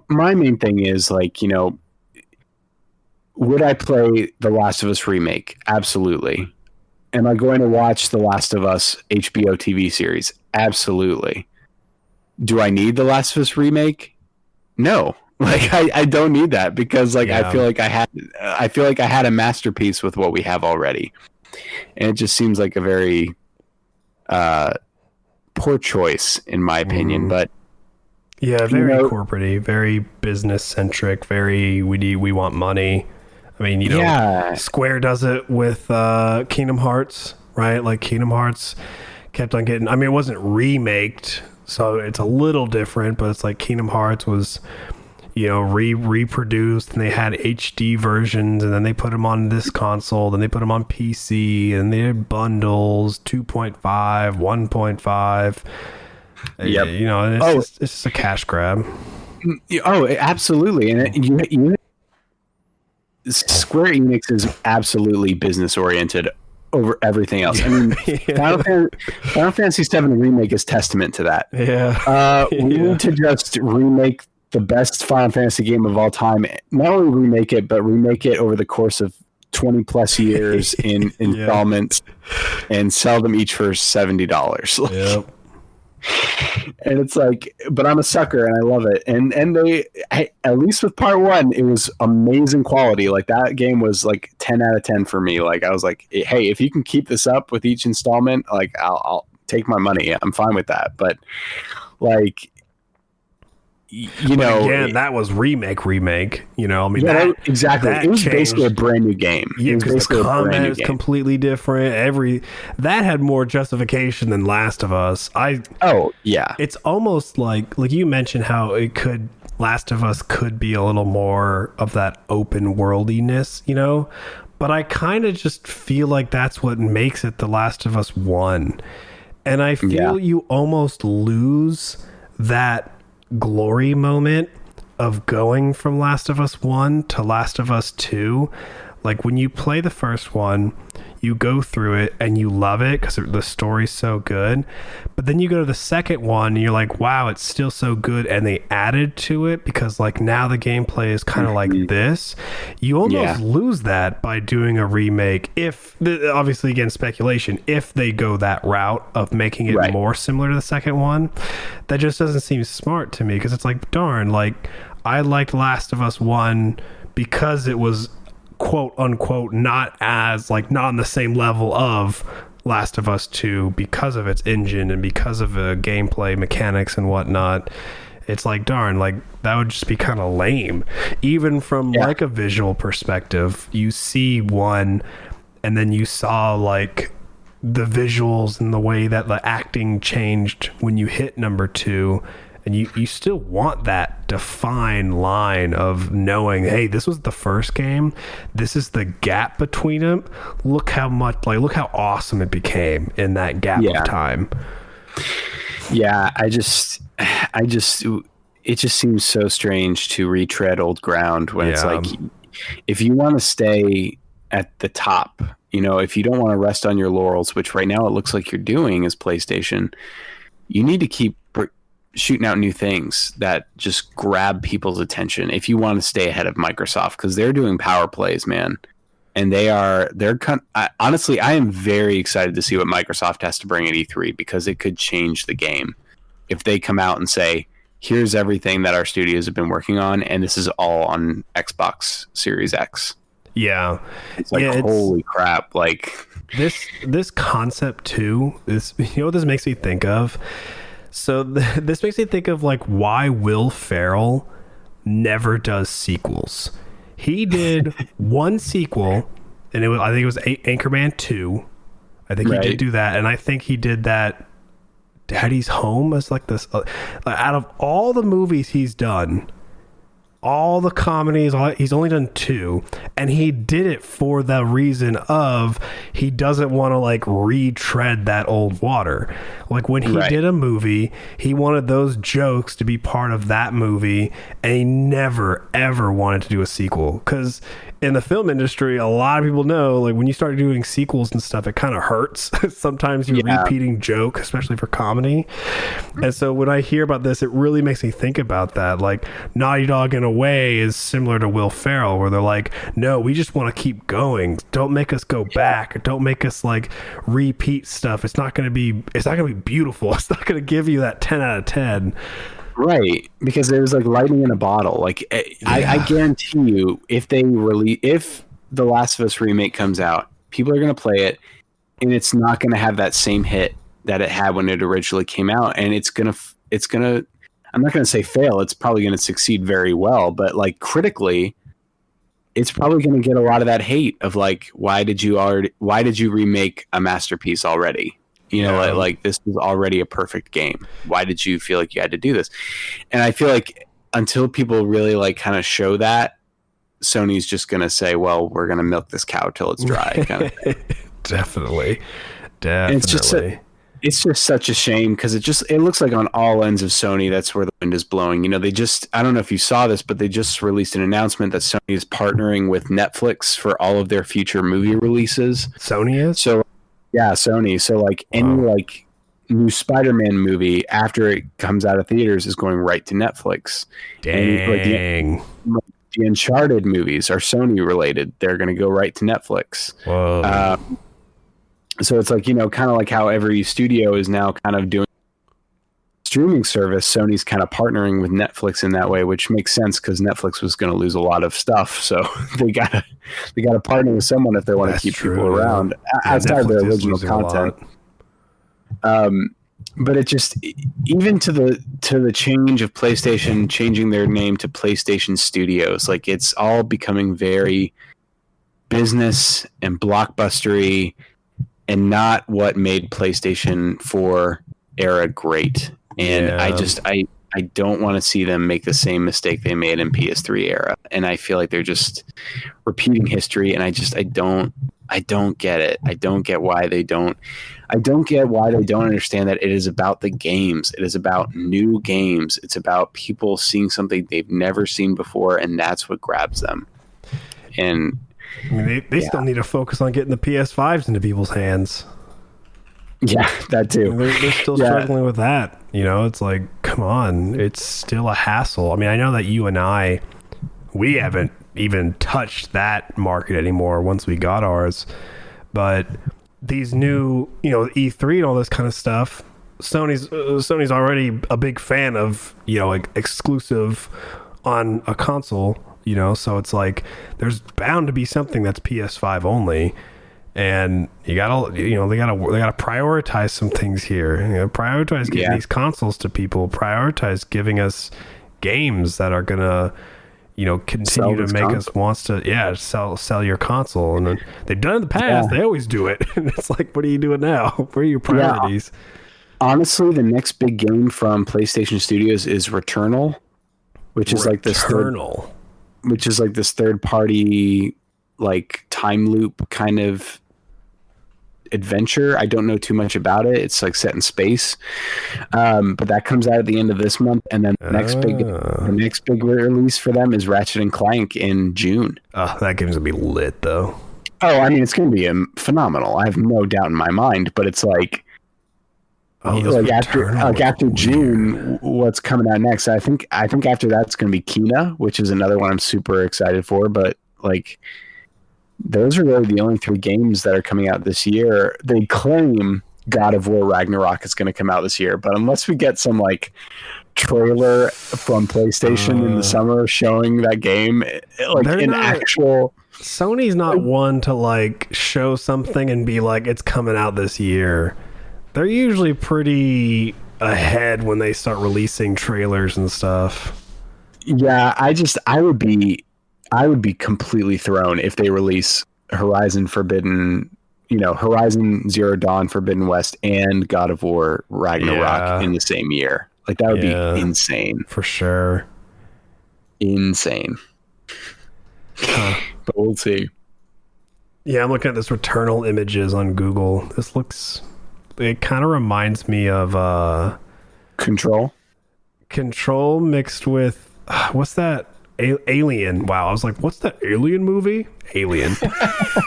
My main thing is like, you know, would I play The Last of Us remake? Absolutely. Am I going to watch The Last of Us HBO TV series? Absolutely. Do I need The Last of Us remake? No. Like I don't need that because like I feel like I had a masterpiece with what we have already. And it just seems like a very poor choice in my opinion, but yeah, very corporate-y, very business centric, very we want money. I mean, you know, Square does it with Kingdom Hearts, right? Like Kingdom Hearts kept on getting, I mean, it wasn't remaked, so it's a little different, but it's like Kingdom Hearts was, you know, reproduced, and they had HD versions, and then they put them on this console, then they put them on PC, and they had bundles, 2.5, 1.5. Yep. You know, it's just a cash grab. Oh, absolutely. And Square Enix is absolutely business oriented over everything else. I mean, Final Fantasy VII Remake is testament to that. Yeah. We need to just remake the best Final Fantasy game of all time. Not only remake it, but remake it over the course of 20 plus years in installments and sell them each for $70. Yep. And it's like, but I'm a sucker and I love it. And at least with Part 1, it was amazing quality. Like that game was like 10 out of 10 for me. Like I was like, hey, if you can keep this up with each installment, like I'll take my money. I'm fine with that. But like, you know, again, that was remake. You know, I mean, exactly. It was basically a brand new game. Yeah, because the combat is completely different. That had more justification than Last of Us. It's almost like you mentioned how Last of Us could be a little more of that open worldiness, you know. But I kind of just feel like that's what makes it The Last of Us 1, and I feel you almost lose that glory moment of going from Last of Us 1 to Last of Us 2. Like when you play the first one, you go through it and you love it because the story's so good, but then you go to the second one and you're like, wow, it's still so good, and they added to it because like now the gameplay is kind of like this. You almost lose that by doing a remake, if obviously, again, speculation, if they go that route of making it more similar to the second one. That just doesn't seem smart to me, because it's like, darn, like I liked Last of Us 1 because it was quote unquote not on the same level of Last of Us 2 because of its engine and because of the gameplay mechanics and whatnot. It's like, darn, like that would just be kind of lame. Even from like a visual perspective, you see one and then you saw like the visuals and the way that the acting changed when you hit number 2, and you still want that defined line of knowing, hey, this was the first game, this is the gap between them, look how awesome it became in that gap of time. It just seems so strange to retread old ground when it's like, if you want to stay at the top, you know, if you don't want to rest on your laurels, which right now it looks like you're doing as PlayStation, you need to keep shooting out new things that just grab people's attention if you want to stay ahead of Microsoft, because they're doing power plays, man. And honestly, I am very excited to see what Microsoft has to bring at E3, because it could change the game if they come out and say, here's everything that our studios have been working on, and this is all on Xbox Series X. Yeah. It's like, Yeah, holy crap. Like, this concept too is, you know what this makes me think of? So this makes me think of like why Will Ferrell never does sequels. He did one sequel, and I think it was Anchorman 2. I think he did do that, and I think he did that Daddy's Home as like this. Out of all the movies he's done, all the comedies, he's only done 2, and he did it for the reason of he doesn't want to like retread that old water. Like when he did a movie, he wanted those jokes to be part of that movie, and he never ever wanted to do a sequel, because in the film industry, a lot of people know, like when you start doing sequels and stuff, it kind of hurts. Sometimes you're repeating joke, especially for comedy. And so when I hear about this, it really makes me think about that. Like Naughty Dog in a way is similar to Will Ferrell, where they're like, no, we just want to keep going. Don't make us go back. Don't make us like repeat stuff. It's not going to be beautiful. It's not going to give you that 10 out of 10. Right, because it was like lightning in a bottle. Like I guarantee you, if the Last of Us remake comes out, people are going to play it, and it's not going to have that same hit that it had when it originally came out, and it's gonna. I'm not going to say fail. It's probably going to succeed very well, but like critically, it's probably going to get a lot of that hate of like, why did you remake a masterpiece already? You know, like this was already a perfect game. Why did you feel like you had to do this? And I feel like until people really like kind of show that, Sony's just going to say, well, we're going to milk this cow till it's dry. Kind of thing. Definitely. And it's just such a shame, because it looks like on all ends of Sony, that's where the wind is blowing. You know, I don't know if you saw this, but they just released an announcement that Sony is partnering with Netflix for all of their future movie releases. Sony is? So, yeah, Sony. So like any like new Spider-Man movie after it comes out of theaters is going right to Netflix. Dang. And the Uncharted movies are Sony related. They're going to go right to Netflix. Whoa. So it's like, you know, kind of like how every studio is now kind of doing streaming service. Sony's kind of partnering with Netflix in that way, which makes sense because Netflix was going to lose a lot of stuff. So they gotta partner with someone if they want to keep people around outside of their original content. But it just, even to the change of PlayStation changing their name to PlayStation Studios, like it's all becoming very business and blockbustery, and not what made PlayStation 4 era great. And I don't want to see them make the same mistake they made in PS3 era. And I feel like they're just repeating history. And I don't get it. I don't get why they don't understand that it is about the games. It is about new games. It's about people seeing something they've never seen before, and that's what grabs them. And I mean, they still need to focus on getting the PS5s into people's hands. Yeah, that too. They're still struggling with that. You know, it's like, come on, it's still a hassle. I mean, I know that you and we haven't even touched that market anymore once we got ours. But these new, you know, E3 and all this kind of stuff, Sony's already a big fan of, you know, like exclusive on a console. You know, so it's like there's bound to be something that's PS5 only, and they gotta prioritize some things here. You know, prioritize getting these consoles to people. Prioritize giving us games that are gonna, you know, continue to make us wants to sell your console. And then they've done it in the past. They always do it. And it's like, what are you doing now? What are your priorities? Honestly, the next big game from PlayStation Studios is Returnal, which is like this third party, like time loop kind of adventure. I don't know too much about it. It's like set in space. But that comes out at the end of this month. And then the next big release for them is Ratchet and Clank in June. Oh, that game's gonna be lit though. Oh, I mean, it's gonna be phenomenal. I have no doubt in my mind, but it's like, after June, what's coming out next? I think after that's going to be Kena, which is another one I'm super excited for. But like, those are really the only 3 games that are coming out this year. They claim God of War Ragnarok is going to come out this year, but unless we get some like trailer from PlayStation in the summer showing that game, like actual. Sony's not one to like show something and be like it's coming out this year. They're usually pretty ahead when they start releasing trailers and stuff. Yeah, I would be completely thrown if they release Horizon Zero Dawn, Forbidden West, and God of War Ragnarok in the same year. Like that would be insane. For sure. Insane. But we'll see. Yeah, I'm looking at this Returnal images on Google. It kind of reminds me of Control mixed with what's that? Alien. Wow, I was like, what's that Alien movie? Alien.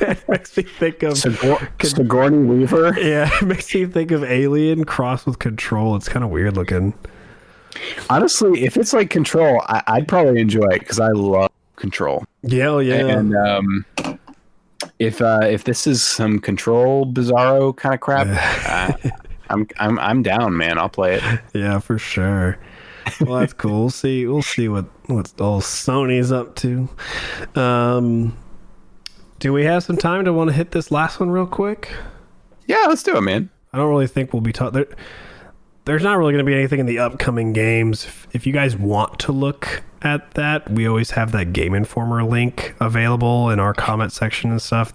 It makes me think of Sigourney Weaver. Yeah, it makes me think of Alien crossed with Control. It's kind of weird looking. Honestly, if it's like Control, I'd probably enjoy it because I love Control. Yeah, And if this is some Control Bizarro kind of crap, I'm down, man. I'll play it. Yeah, for sure. Well, that's cool. We'll see what all Sony's up to. Do we have some time to want to hit this last one real quick? Yeah, let's do it, man. I don't really think we'll be talking. There's not really going to be anything in the upcoming games. If you guys want to look at that, we always have that Game Informer link available in our comment section and stuff.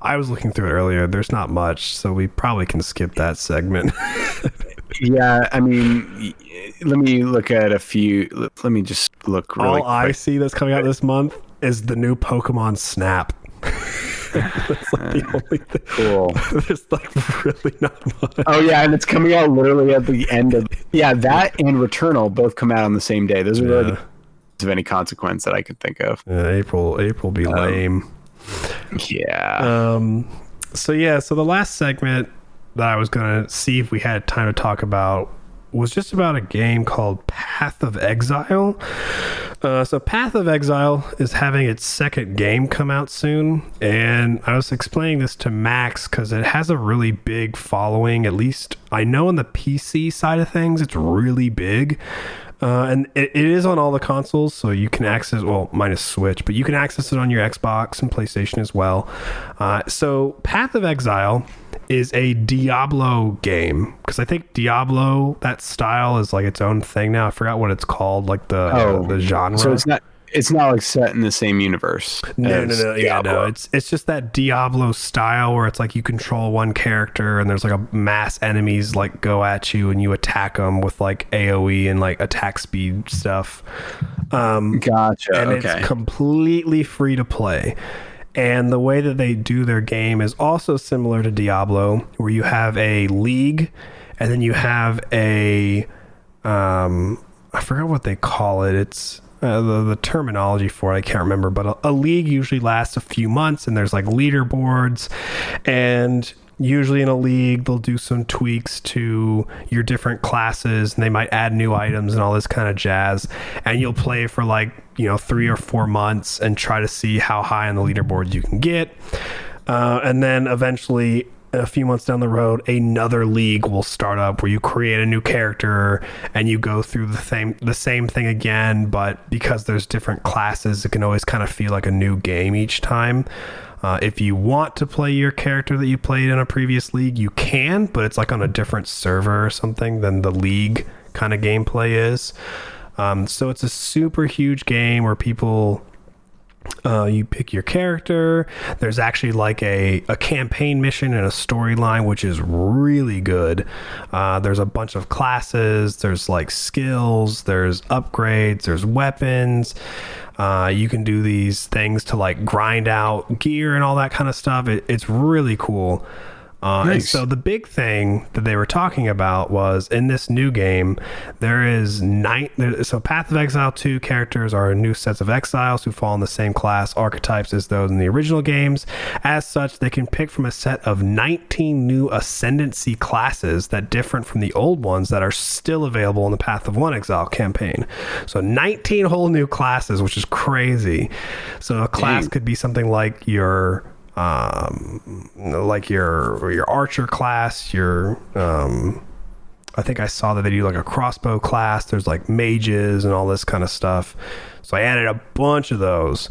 I was looking through it earlier. There's not much, so we probably can skip that segment. Yeah, I mean, let me look at a few. Let me just look really quick. I see that's coming out this month is the new Pokemon Snap. That's like the only thing. Cool. There's like really not much. Oh yeah, and it's coming out literally at the end of that and Returnal both come out on the same day. Those are really of any consequence that I could think of. Yeah, April be lame. Yeah. So the last segment that I was gonna see if we had time to talk about was just about a game called Path of Exile. So Path of Exile is having its second game come out soon, and I was explaining this to Max because it has a really big following. At least I know on the PC side of things it's really big, and it is on all the consoles, so you can access, well, minus Switch, but you can access it on your Xbox and PlayStation as well. So Path of Exile is a Diablo game, because I think Diablo, that style, is like its own thing now. I forgot what it's called, like the genre. So it's not like set in the same universe. No. Yeah, no. It's just that Diablo style where it's like you control one character and there's like a mass enemies like go at you and you attack them with like AoE and like attack speed stuff. Gotcha. And it's completely free to play. And the way that they do their game is also similar to Diablo, where you have a league and then you have I forgot what they call it. It's the terminology for it, I can't remember, but a league usually lasts a few months and there's like leaderboards, and usually in a league they'll do some tweaks to your different classes and they might add new items and all this kind of jazz, and you'll play for like 3 or 4 months and try to see how high on the leaderboard you can get, and then eventually a few months down the road another league will start up where you create a new character and you go through the same thing again, but because there's different classes it can always kind of feel like a new game each time. If you want to play your character that you played in a previous league, you can, but it's like on a different server or something than the league kind of gameplay is. So it's a super huge game where people, you pick your character. There's actually like a campaign mission and a storyline, which is really good. There's a bunch of classes. There's like skills. There's upgrades. There's weapons. You can do these things to like grind out gear and all that kind of stuff. It's really cool. Nice. And so the big thing that they were talking about was in this new game, there is so Path of Exile 2 characters are new sets of exiles who fall in the same class archetypes as those in the original games. As such, they can pick from a set of 19 new ascendancy classes that different from the old ones that are still available in the Path of One Exile campaign. So 19 whole new classes, which is crazy. So a class could be something like your archer class, I think I saw that they do like a crossbow class. There's like mages and all this kind of stuff. So I added a bunch of those.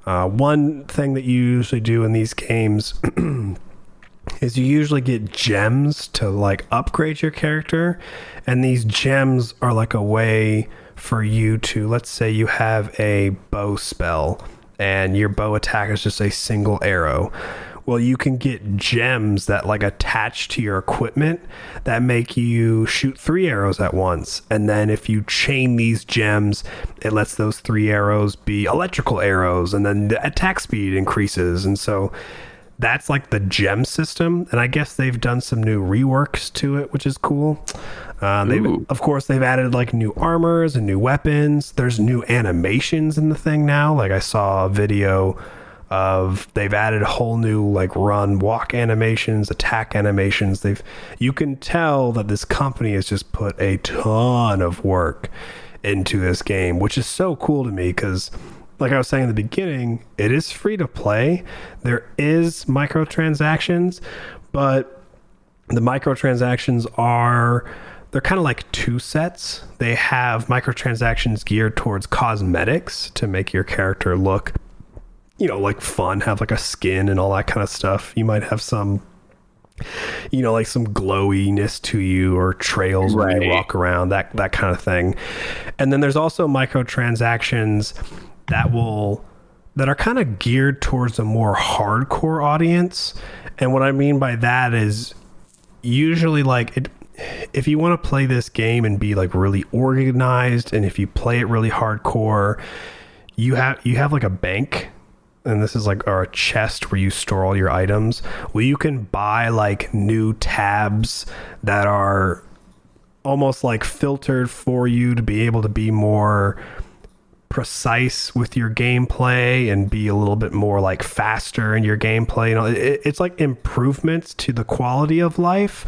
One thing that you usually do in these games is you usually get gems to like upgrade your character, and these gems are like a way for you to, let's say you have a bow spell and your bow attack is just a single arrow. Well, you can get gems that like attach to your equipment that make you shoot 3 arrows at once. And then if you chain these gems, it lets those 3 arrows be electrical arrows, and then the attack speed increases. And so that's like the gem system. And I guess they've done some new reworks to it, which is cool. Of course, they've added like new armors and new weapons. There's new animations in the thing now. Like I saw a video of, they've added a whole new like run, walk animations, attack animations. You can tell that this company has just put a ton of work into this game, which is so cool to me because, like I was saying in the beginning, it is free to play. There is microtransactions, but the microtransactions they're kind of like 2 sets. They have microtransactions geared towards cosmetics to make your character look, like fun, have like a skin and all that kind of stuff. You might have some, like some glowiness to you or trails when you walk around, that kind of thing. And then there's also microtransactions that are kind of geared towards a more hardcore audience. And what I mean by that is usually like if you want to play this game and be like really organized, and if you play it really hardcore, you have like a bank, and this is like, or a chest where you store all your items. Well, you can buy like new tabs that are almost like filtered for you to be able to be more precise with your gameplay and be a little bit more like faster in your gameplay. It's like improvements to the quality of life.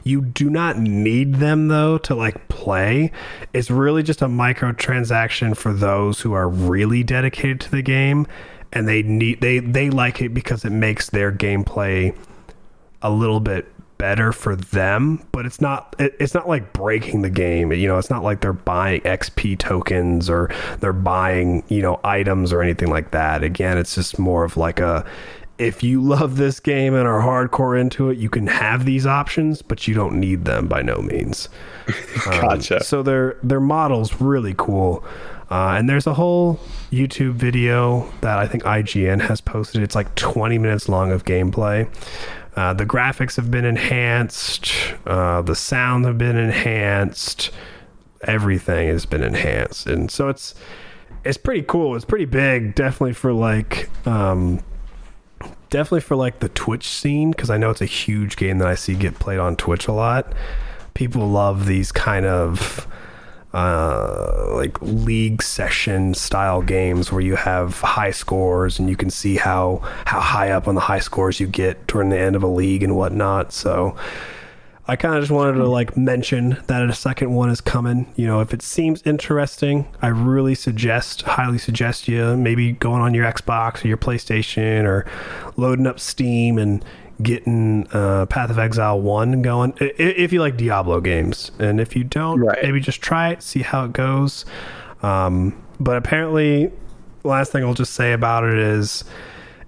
You do not need them though to like play. It's really just a microtransaction for those who are really dedicated to the game, and they like it because it makes their gameplay a little bit better for them, but it's not like breaking the game. It's not like they're buying XP tokens or they're buying items or anything like that. Again, it's just more of like if you love this game and are hardcore into it, you can have these options, but you don't need them by no means. Gotcha. So their model's really cool. And there's a whole YouTube video that I think IGN has posted. It's like 20 minutes long of gameplay. The graphics have been enhanced. The sound have been enhanced. Everything has been enhanced, and so it's pretty cool. It's pretty big, definitely for like the Twitch scene, because I know it's a huge game that I see get played on Twitch a lot. People love these kind of like league session style games where you have high scores and you can see how high up on the high scores you get during the end of a league and whatnot. So I kind of just wanted to like mention that a second one is coming. If it seems interesting, I really highly suggest you maybe going on your Xbox or your PlayStation or loading up Steam and getting Path of Exile 1 going, if you like Diablo games. And if you don't, maybe just try it, see how it goes. But apparently, last thing I'll just say about it is,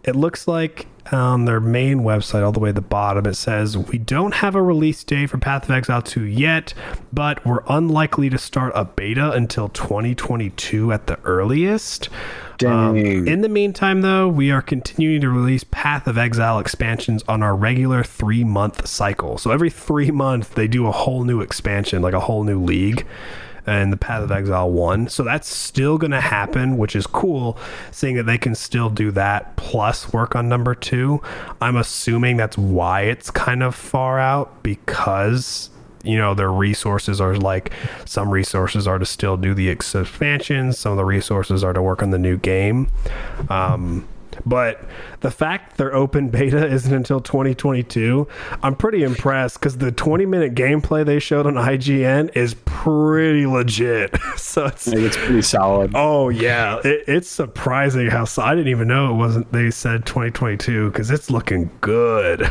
it looks like on their main website, all the way at the bottom, it says, "We don't have a release date for Path of Exile 2 yet, but we're unlikely to start a beta until 2022 at the earliest." In the meantime, though, we are continuing to release Path of Exile expansions on our regular 3-month cycle. So every 3 months, they do a whole new expansion, like a whole new league, and the Path of Exile 1. So that's still going to happen, which is cool, seeing that they can still do that plus work on number 2. I'm assuming that's why it's kind of far out, because their resources are like, some resources are to still do the expansions, some of the resources are to work on the new game. But the fact their open beta isn't until 2022, I'm pretty impressed, because the 20-minute gameplay they showed on IGN is pretty legit. So I think it's pretty solid. Oh yeah, it's surprising how I didn't even know it wasn't. They said 2022 because it's looking good.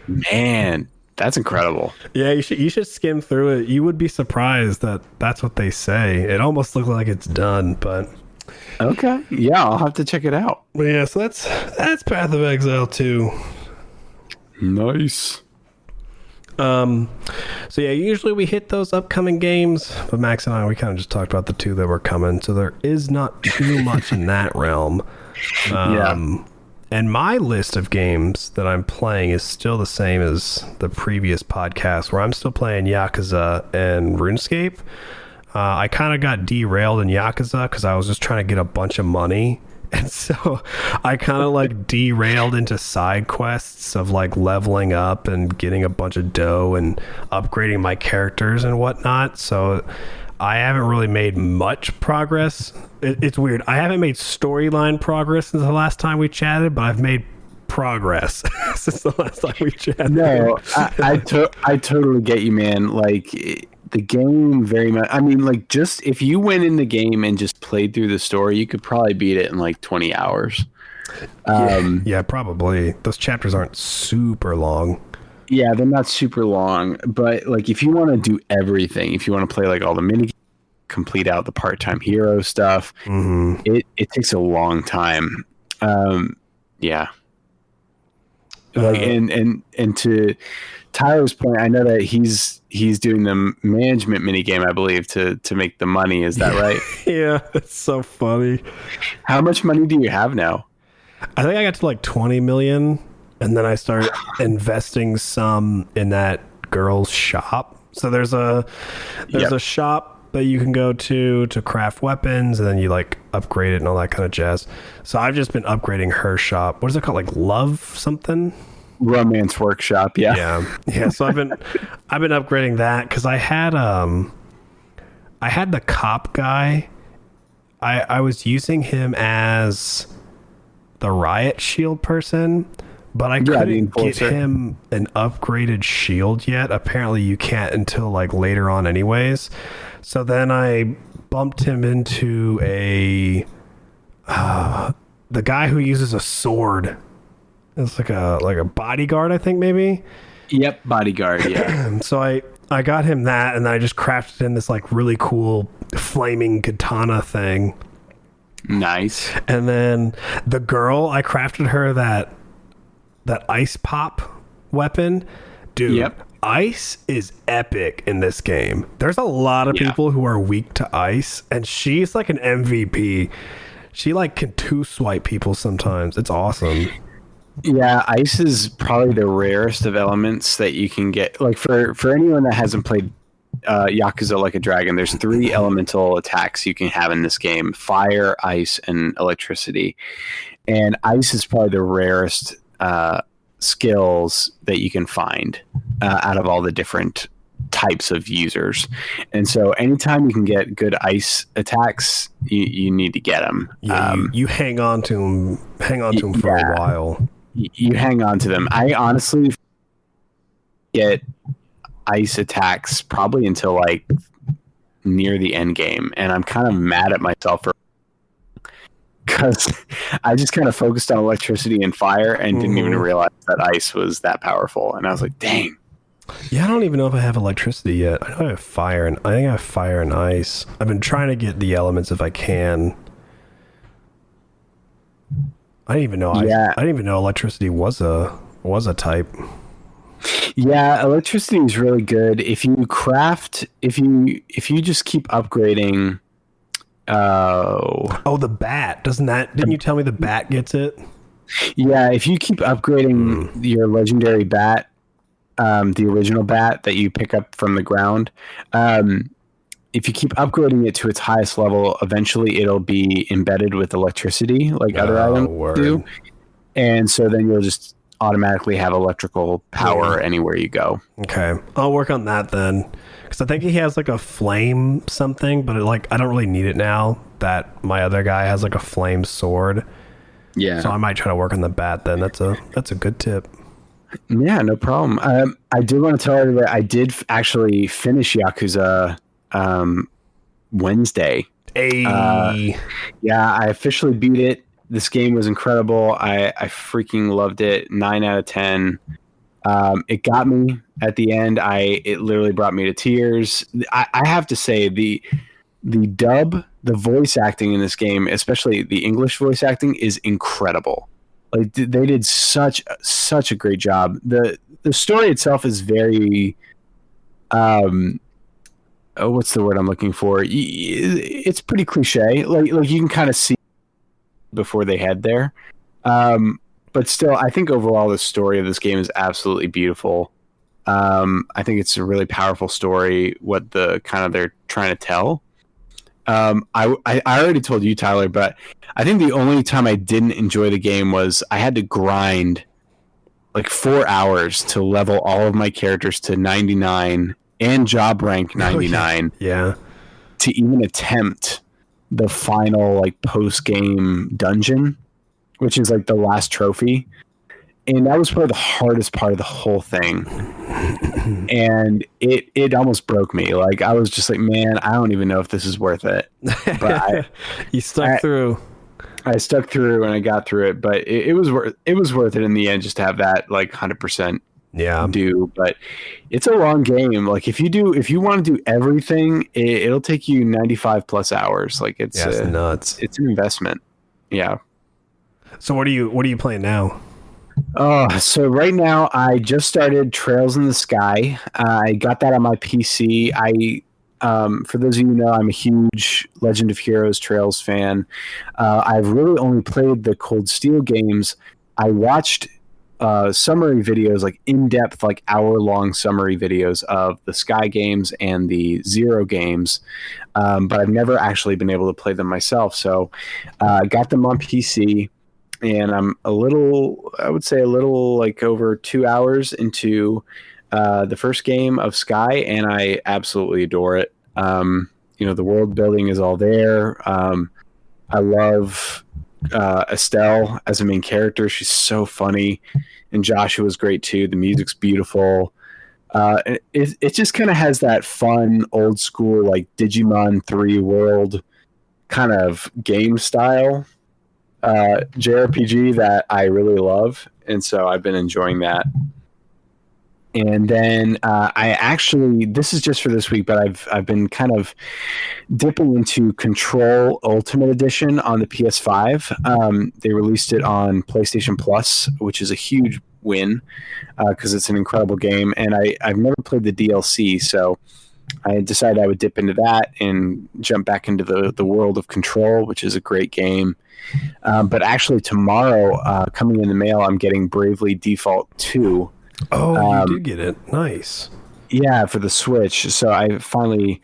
Man, that's incredible. Yeah, you should skim through it. You would be surprised that that's what they say. It almost looks like it's done, but Okay. Yeah, I'll have to check it out. But yeah, so that's Path of Exile 2. Nice. So yeah, usually we hit those upcoming games, but Max and I, we kind of just talked about the 2 that were coming, so there is not too much in that realm. Yeah. And my list of games that I'm playing is still the same as the previous podcast, where I'm still playing Yakuza and RuneScape. I kind of got derailed in Yakuza because I was just trying to get a bunch of money. And so I kind of like derailed into side quests of like leveling up and getting a bunch of dough and upgrading my characters and whatnot. So I haven't really made much progress. It's weird. I haven't made storyline progress since the last time we chatted, but I've made progress since the last time we chatted. No, I totally get you, man. Like the game very much. I mean, like just if you went in the game and just played through the story, you could probably beat it in like 20 hours. Yeah, probably. Those chapters aren't super long. Yeah, they're not super long, but like if you want to do everything, if you want to play like all the mini, complete out the part-time hero stuff, it takes a long time. Yeah. Like and to Tyler's point, I know that he's doing the management mini game, I believe, to make the money. Is that right? Yeah, it's so funny. How much money do you have now? I think I got to like 20 million, and then I started investing some in that girl's shop. So there's a shop that you can go to craft weapons, and then you like upgrade it and all that kind of jazz. So I've just been upgrading her shop. What is it called? Like Love something? Romance Workshop. Yeah. So I've been upgrading that because I had the cop guy. I was using him as the riot shield person, but I couldn't get him an upgraded shield yet. Apparently you can't until like later on anyways. So then I bumped him into the guy who uses a sword. It's like a bodyguard, I think, maybe. Yep, bodyguard. Yeah. So I got him that, and then I just crafted him this like really cool flaming katana thing. Nice. And then the girl, I crafted her that ice pop weapon. Dude, yep. Ice is epic in this game. There's a lot of people who are weak to ice, and she's like an MVP. She like can two swipe people sometimes. It's awesome. Yeah, ice is probably the rarest of elements that you can get. Like for anyone that hasn't played Yakuza Like a Dragon, there's 3 elemental attacks you can have in this game: fire, ice, and electricity. And ice is probably the rarest skills that you can find out of all the different types of users. And so anytime you can get good ice attacks, you need to get them. Yeah, you hang on to them for a while. You hang on to them. I honestly get ice attacks probably until like near the end game, and I'm kind of mad at myself because I just kind of focused on electricity and fire and didn't even realize that ice was that powerful. And I was like, dang. Yeah, I don't even know if I have electricity yet. I know I have fire, and I think I have fire and ice. I've been trying to get the elements if I can. I didn't even know. I didn't even know electricity was a type. Yeah, electricity is really good. If you just keep upgrading. Oh, the bat didn't you tell me the bat gets it? Yeah, if you keep upgrading your legendary bat, the original bat that you pick up from the ground, if you keep upgrading it to its highest level, eventually it'll be embedded with electricity like other items do. And so then you'll just automatically have electrical power anywhere you go. Okay. I'll work on that then. Because I think he has like a flame something, but I don't really need it now that my other guy has like a flame sword. Yeah. So I might try to work on the bat then. That's a good tip. Yeah, no problem. I did want to tell everybody I did actually finish Yakuza Wednesday. Hey. Yeah, I officially beat it. This game was incredible. I freaking loved it. 9 out of 10. It got me at the end. It literally brought me to tears. I have to say the dub the voice acting in this game, especially the English voice acting, is incredible. Like they did such a great job. The story itself is very what's the word I'm looking for? It's pretty cliche. Like you can kind of see before they head there. But still, I think overall the story of this game is absolutely beautiful. I think it's a really powerful story, what the kind of they're trying to tell. I already told you, Tyler, but I think the only time I didn't enjoy the game was I had to grind like 4 hours to level all of my characters to 99 and job rank 99. Yeah. To even attempt the final like post game dungeon, which is like the last trophy. And that was probably the hardest part of the whole thing. And it almost broke me. Like I was just like, man, I don't even know if this is worth it. But you stuck through. I stuck through and I got through it, but it was worth it in the end just to have that like 100% do. But it's a long game. Like if you want to do everything, it'll take you 95 plus hours. Like it's nuts. It's an investment. Yeah. So what are you playing now? So right now I just started Trails in the Sky. I got that on my PC. For those of you who know, I'm a huge Legend of Heroes Trails fan. I've really only played the Cold Steel games. I watched summary videos, like in-depth, like hour-long summary videos of the Sky games and the Zero games, but I've never actually been able to play them myself. So I got them on PC. And I'm I would say a little like over 2 hours into the first game of Sky, and I absolutely adore it. The world building is all there. I love Estelle as a main character. She's so funny, and Joshua's great too. The music's beautiful. It just kind of has that fun, old school, like Digimon 3 world kind of game style. JRPG that I really love, and so I've been enjoying that. And then this is just for this week, but I've been kind of dipping into Control Ultimate Edition on the PS5. They released it on PlayStation Plus, which is a huge win because it's an incredible game, and I've never played the DLC, so I decided I would dip into that and jump back into the world of Control, which is a great game. But actually tomorrow, coming in the mail, I'm getting Bravely Default 2. Oh, you did get it. Nice. Yeah, for the Switch. So I finally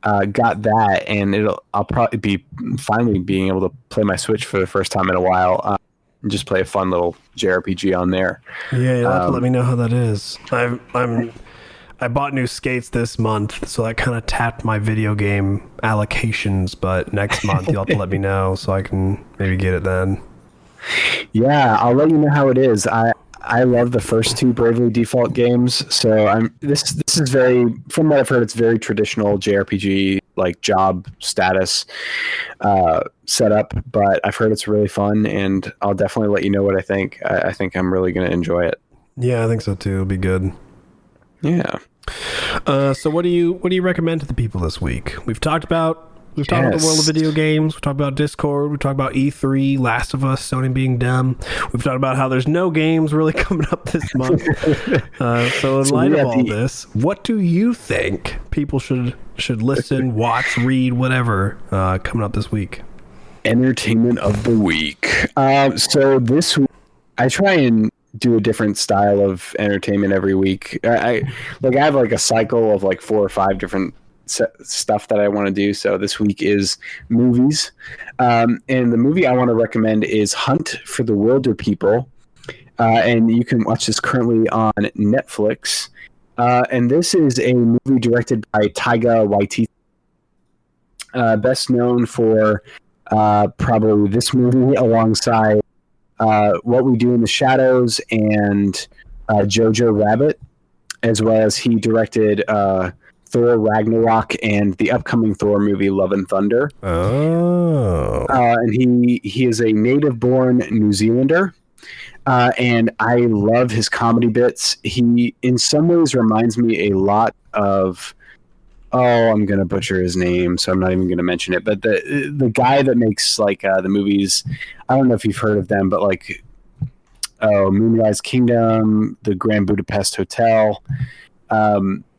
got that, and I'll probably be finally being able to play my Switch for the first time in a while. And just play a fun little JRPG on there. Yeah, you'll have to let me know how that is. I bought new skates this month, so that kind of tapped my video game allocations, but next month you'll have to let me know so I can maybe get it then. Yeah, I'll let you know how it is. I love the first two Bravely Default games, so this is very, from what I've heard, it's very traditional JRPG, like job status setup, but I've heard it's really fun, and I'll definitely let you know what I think. I think I'm really going to enjoy it. Yeah, I think so too. It'll be good. Yeah. So what do you recommend to the people this week? We've talked about the world of video games. We've talked about Discord. We've talked about E3, Last of Us, Sony being dumb. We've talked about how there's no games really coming up this month. So in light of all this, what do you think people should listen, watch, read, whatever coming up this week? Entertainment of the week. So this week, I try and do a different style of entertainment every week. I have like a cycle of like 4 or 5 different stuff that I want to do. So this week is movies. And the movie I want to recommend is Hunt for the Wilderpeople. And you can watch this currently on Netflix. And this is a movie directed by Taika Waititi. Best known for probably this movie alongside What We Do in the Shadows and Jojo Rabbit, as well as he directed Thor Ragnarok and the upcoming Thor movie Love and Thunder. Oh. And he is a native-born New Zealander, and I love his comedy bits. He, in some ways, reminds me a lot of I'm gonna butcher his name, so I'm not even gonna mention it. But the guy that makes like the movies, I don't know if you've heard of them, but like Moonrise Kingdom, the Grand Budapest Hotel,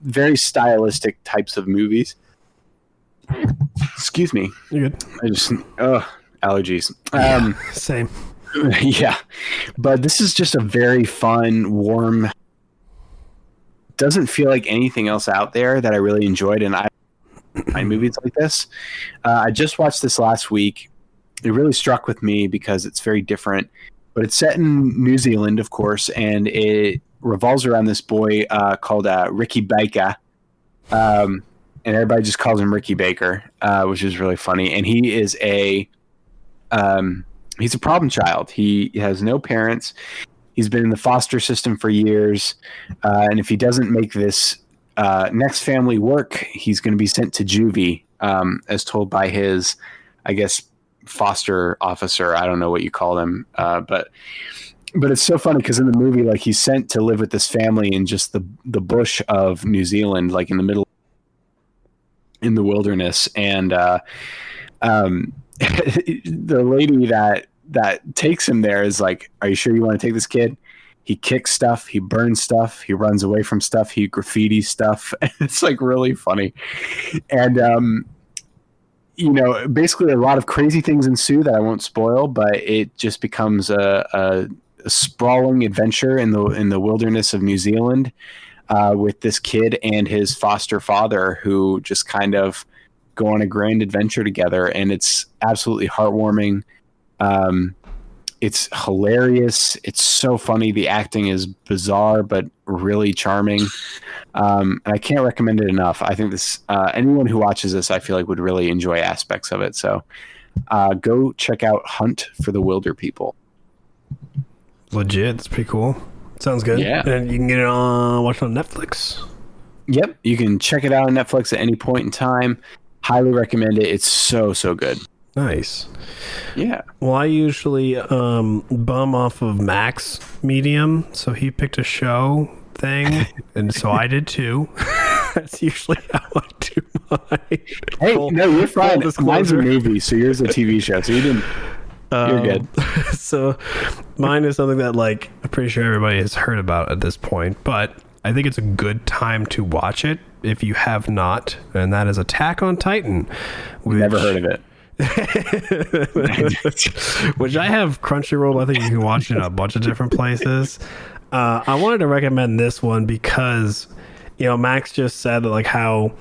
very stylistic types of movies. Excuse me. You're good. I just allergies. Same. Yeah, but this is just a very fun, warm. Doesn't feel like anything else out there that I really enjoyed, and I find movies like this. I just watched this last week. It really struck with me because it's very different, but it's set in New Zealand, of course, and it revolves around this boy called Ricky Baker, and everybody just calls him Ricky Baker, which is really funny. And he is he's a problem child. He has no parents. He's been in the foster system for years. And if he doesn't make this next family work, he's going to be sent to juvie, as told by his, I guess, foster officer. I don't know what you call them. But it's so funny because in the movie, like, he's sent to live with this family in just the bush of New Zealand, like in the middle, in the wilderness. And the lady that takes him there is like, are you sure you want to take this kid? He kicks stuff, he burns stuff, he runs away from stuff, he graffitis stuff. It's like really funny. And basically a lot of crazy things ensue that I won't spoil, but it just becomes a sprawling adventure in the wilderness of New Zealand, with this kid and his foster father, who just kind of go on a grand adventure together, and it's absolutely heartwarming. It's hilarious. It's so funny. The acting is bizarre but really charming, and I can't recommend it enough. I think this anyone who watches this, I feel like, would really enjoy aspects of it. So go check out Hunt for the Wilderpeople. Legit. It's pretty cool. Sounds good. Yeah. And you can get it on, watch it on Netflix. Yep, you can check it out on Netflix at any point in time. Highly recommend it. It's so good. Nice. Yeah. Well, I usually bum off of Max Medium, so he picked a show thing, and so I did too. That's usually how I do mine. Hey, no, you're fine. Mine's a movie, so yours a TV show, so you didn't. You're good. So mine is something that, like, I'm pretty sure everybody has heard about at this point, but I think it's a good time to watch it if you have not, and that is Attack on Titan. Never heard of it. Which I have Crunchyroll. I think you can watch it in a bunch of different places. I wanted to recommend this one because, Max just said that, like, how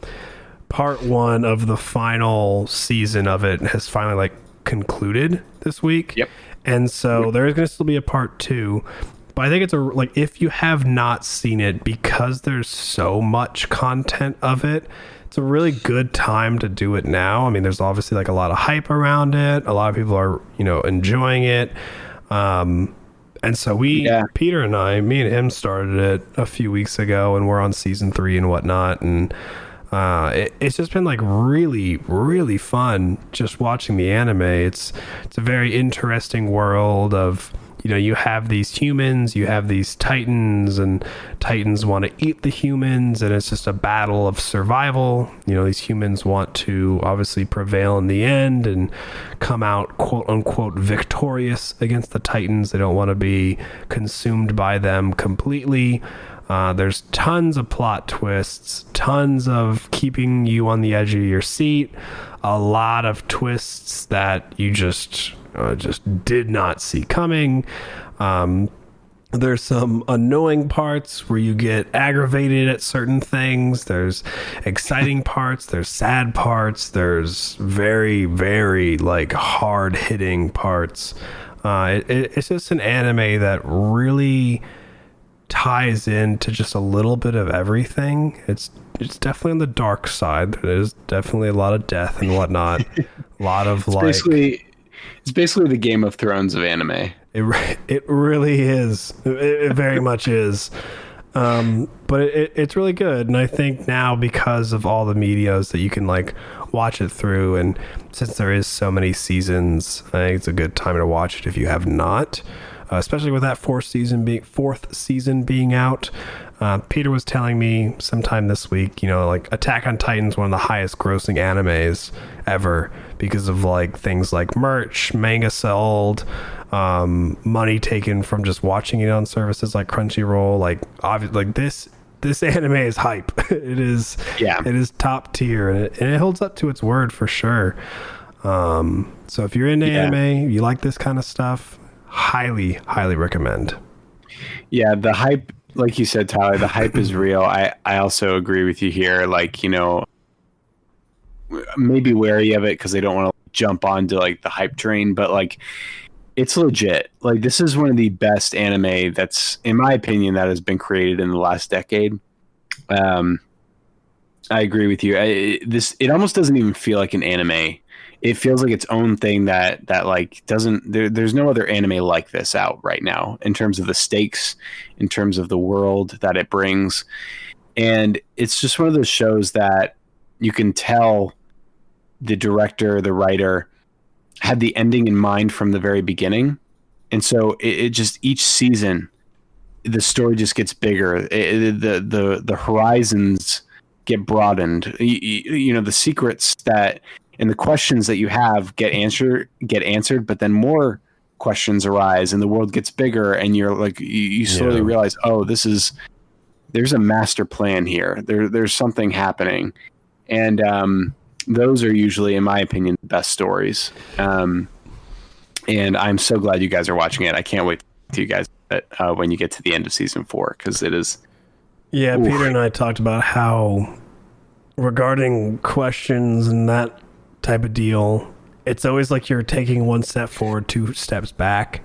part one of the final season of it has finally, like, concluded this week. Yep. And so there is going to still be a part two. But I think it's if you have not seen it, because there's so much content of it, it's a really good time to do it now. I mean, there's obviously, like, a lot of hype around it. A lot of people are, enjoying it. And so Peter and me and him started it a few weeks ago, and we're on season 3 and whatnot. And it's just been, like, really, really fun just watching the anime. It's a very interesting world of, you have these humans, you have these titans, and titans want to eat the humans, and it's just a battle of survival. These humans want to obviously prevail in the end and come out, quote unquote, victorious against the titans. They don't want to be consumed by them completely. There's tons of plot twists, tons of keeping you on the edge of your seat, a lot of twists that you just did not see coming. There's some annoying parts where you get aggravated at certain things. There's exciting parts. There's sad parts. There's very, very, like, hard hitting parts. It's just an anime that really ties into just a little bit of everything. It's definitely on the dark side. There's definitely a lot of death and whatnot. A lot of it's basically the Game of Thrones of anime. It really is. It very much is. But it's really good, and I think now, because of all the medias that you can, like, watch it through, and since there is so many seasons, I think it's a good time to watch it if you have not. especially with that fourth season being out. Peter was telling me sometime this week, like Attack on Titan's one of the highest grossing animes ever because of like things like merch, manga sold, money taken from just watching it on services like Crunchyroll. Like obviously, like this anime is hype. It is top tier, and it holds up to its word for sure. So if you're into anime, you like this kind of stuff, highly recommend. Yeah, the hype, like you said, Tyler, the hype is real. I also agree with you here. Like, maybe wary of it because they don't want to jump onto like the hype train, but like it's legit. Like, this is one of the best anime that's, in my opinion, that has been created in the last decade. I agree with you. It almost doesn't even feel like an anime. It feels like its own thing that like doesn't there's no other anime like this out right now in terms of the stakes, in terms of the world that it brings. And it's just one of those shows that you can tell the director, the writer had the ending in mind from the very beginning. And so it just, each season, the story just gets bigger. The horizons get broadened. The secrets that, and the questions that you have get answered, but then more questions arise and the world gets bigger, and you're like, you slowly realize, there's a master plan here. There's something happening. And those are usually, in my opinion, the best stories. And I'm so glad you guys are watching it. I can't wait to talk to you guys when you get to the end of season 4, because it is. Yeah, Peter and I talked about how, regarding questions and that type of deal, it's always like you're taking one step forward, 2 steps back.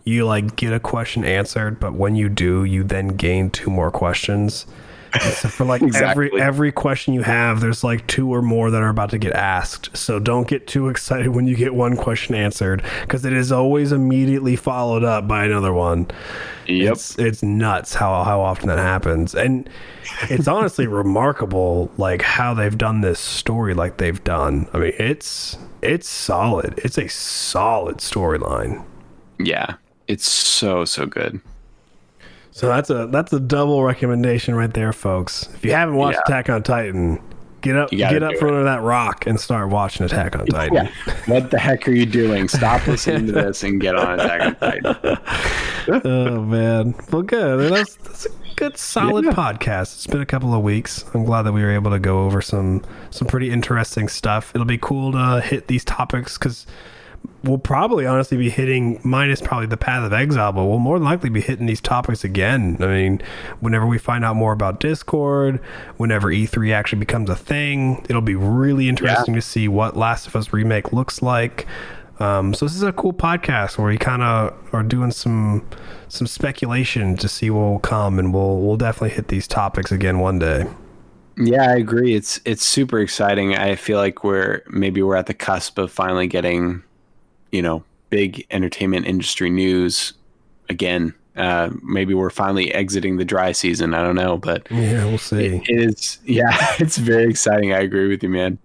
You like get a question answered, but when you do, you then gain 2 more questions. So for like every question you have, there's like 2 or more that are about to get asked. So don't get too excited when you get one question answered, because it is always immediately followed up by another one. Yep. It's nuts how often that happens. And it's honestly remarkable like how they've done this story like they've done. I mean, it's solid. It's a solid storyline. Yeah. It's so good. So that's a double recommendation right there, folks. If you haven't watched Attack on Titan, get up from under that rock and start watching Attack on Titan. Yeah. What the heck are you doing? Stop listening to this and get on Attack on Titan. Oh man. Well, good. That's a good solid podcast. It's been a couple of weeks. I'm glad that we were able to go over some pretty interesting stuff. It'll be cool to hit these topics because we'll probably honestly be hitting, minus probably the Path of Exile, but we'll more than likely be hitting these topics again. I mean, whenever we find out more about Discord, whenever E3 actually becomes a thing, it'll be really interesting to see what Last of Us Remake looks like. So this is a cool podcast where we kind of are doing some speculation to see what will come, and we'll definitely hit these topics again one day. Yeah, I agree. It's super exciting. I feel like we're at the cusp of finally getting, big entertainment industry news again. Maybe we're finally exiting the dry season. I don't know, but yeah, we'll see. It's very exciting. I agree with you, man.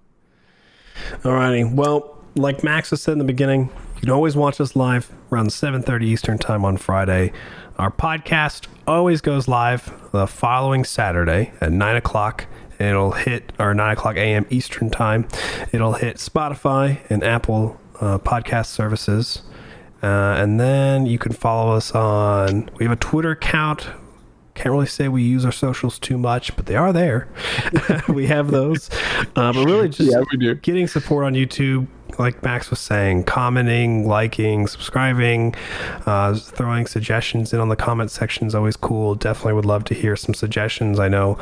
Alrighty. Well, like Max was said in the beginning, you can always watch us live around 7:30 Eastern time on Friday. Our podcast always goes live the following Saturday at 9 o'clock. It'll hit, or 9 o'clock a.m. Eastern time. It'll hit Spotify and Apple podcast services, and then you can follow us on, we have a Twitter account. Can't really say we use our socials too much, but they are there. We have those, but really just we do. Getting support on YouTube, like Max was saying, commenting, liking, subscribing, throwing suggestions in on the comment section is always cool. Definitely would love to hear some suggestions. I know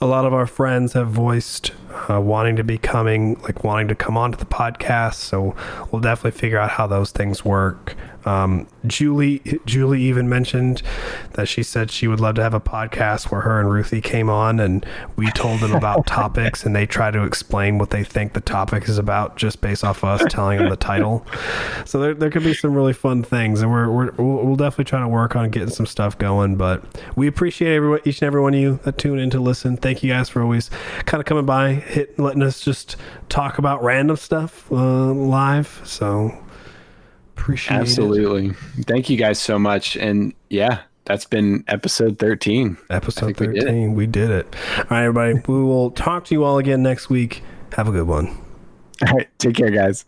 a lot of our friends have voiced wanting to come onto the podcast, so we'll definitely figure out how those things work. Julie even mentioned that she said she would love to have a podcast where her and Ruthie came on and we told them about topics and they try to explain what they think the topic is about just based off us telling them the title. So there could be some really fun things, and we'll definitely try to work on getting some stuff going. But we appreciate each and every one of you that tune in to listen. Thank you guys for always kind of coming by, letting us just talk about random stuff live. So Appreciate it. Absolutely. Thank you guys so much. And yeah, that's been episode 13. Episode 13. We did it. All right, everybody. We will talk to you all again next week. Have a good one. All right. Take care, guys.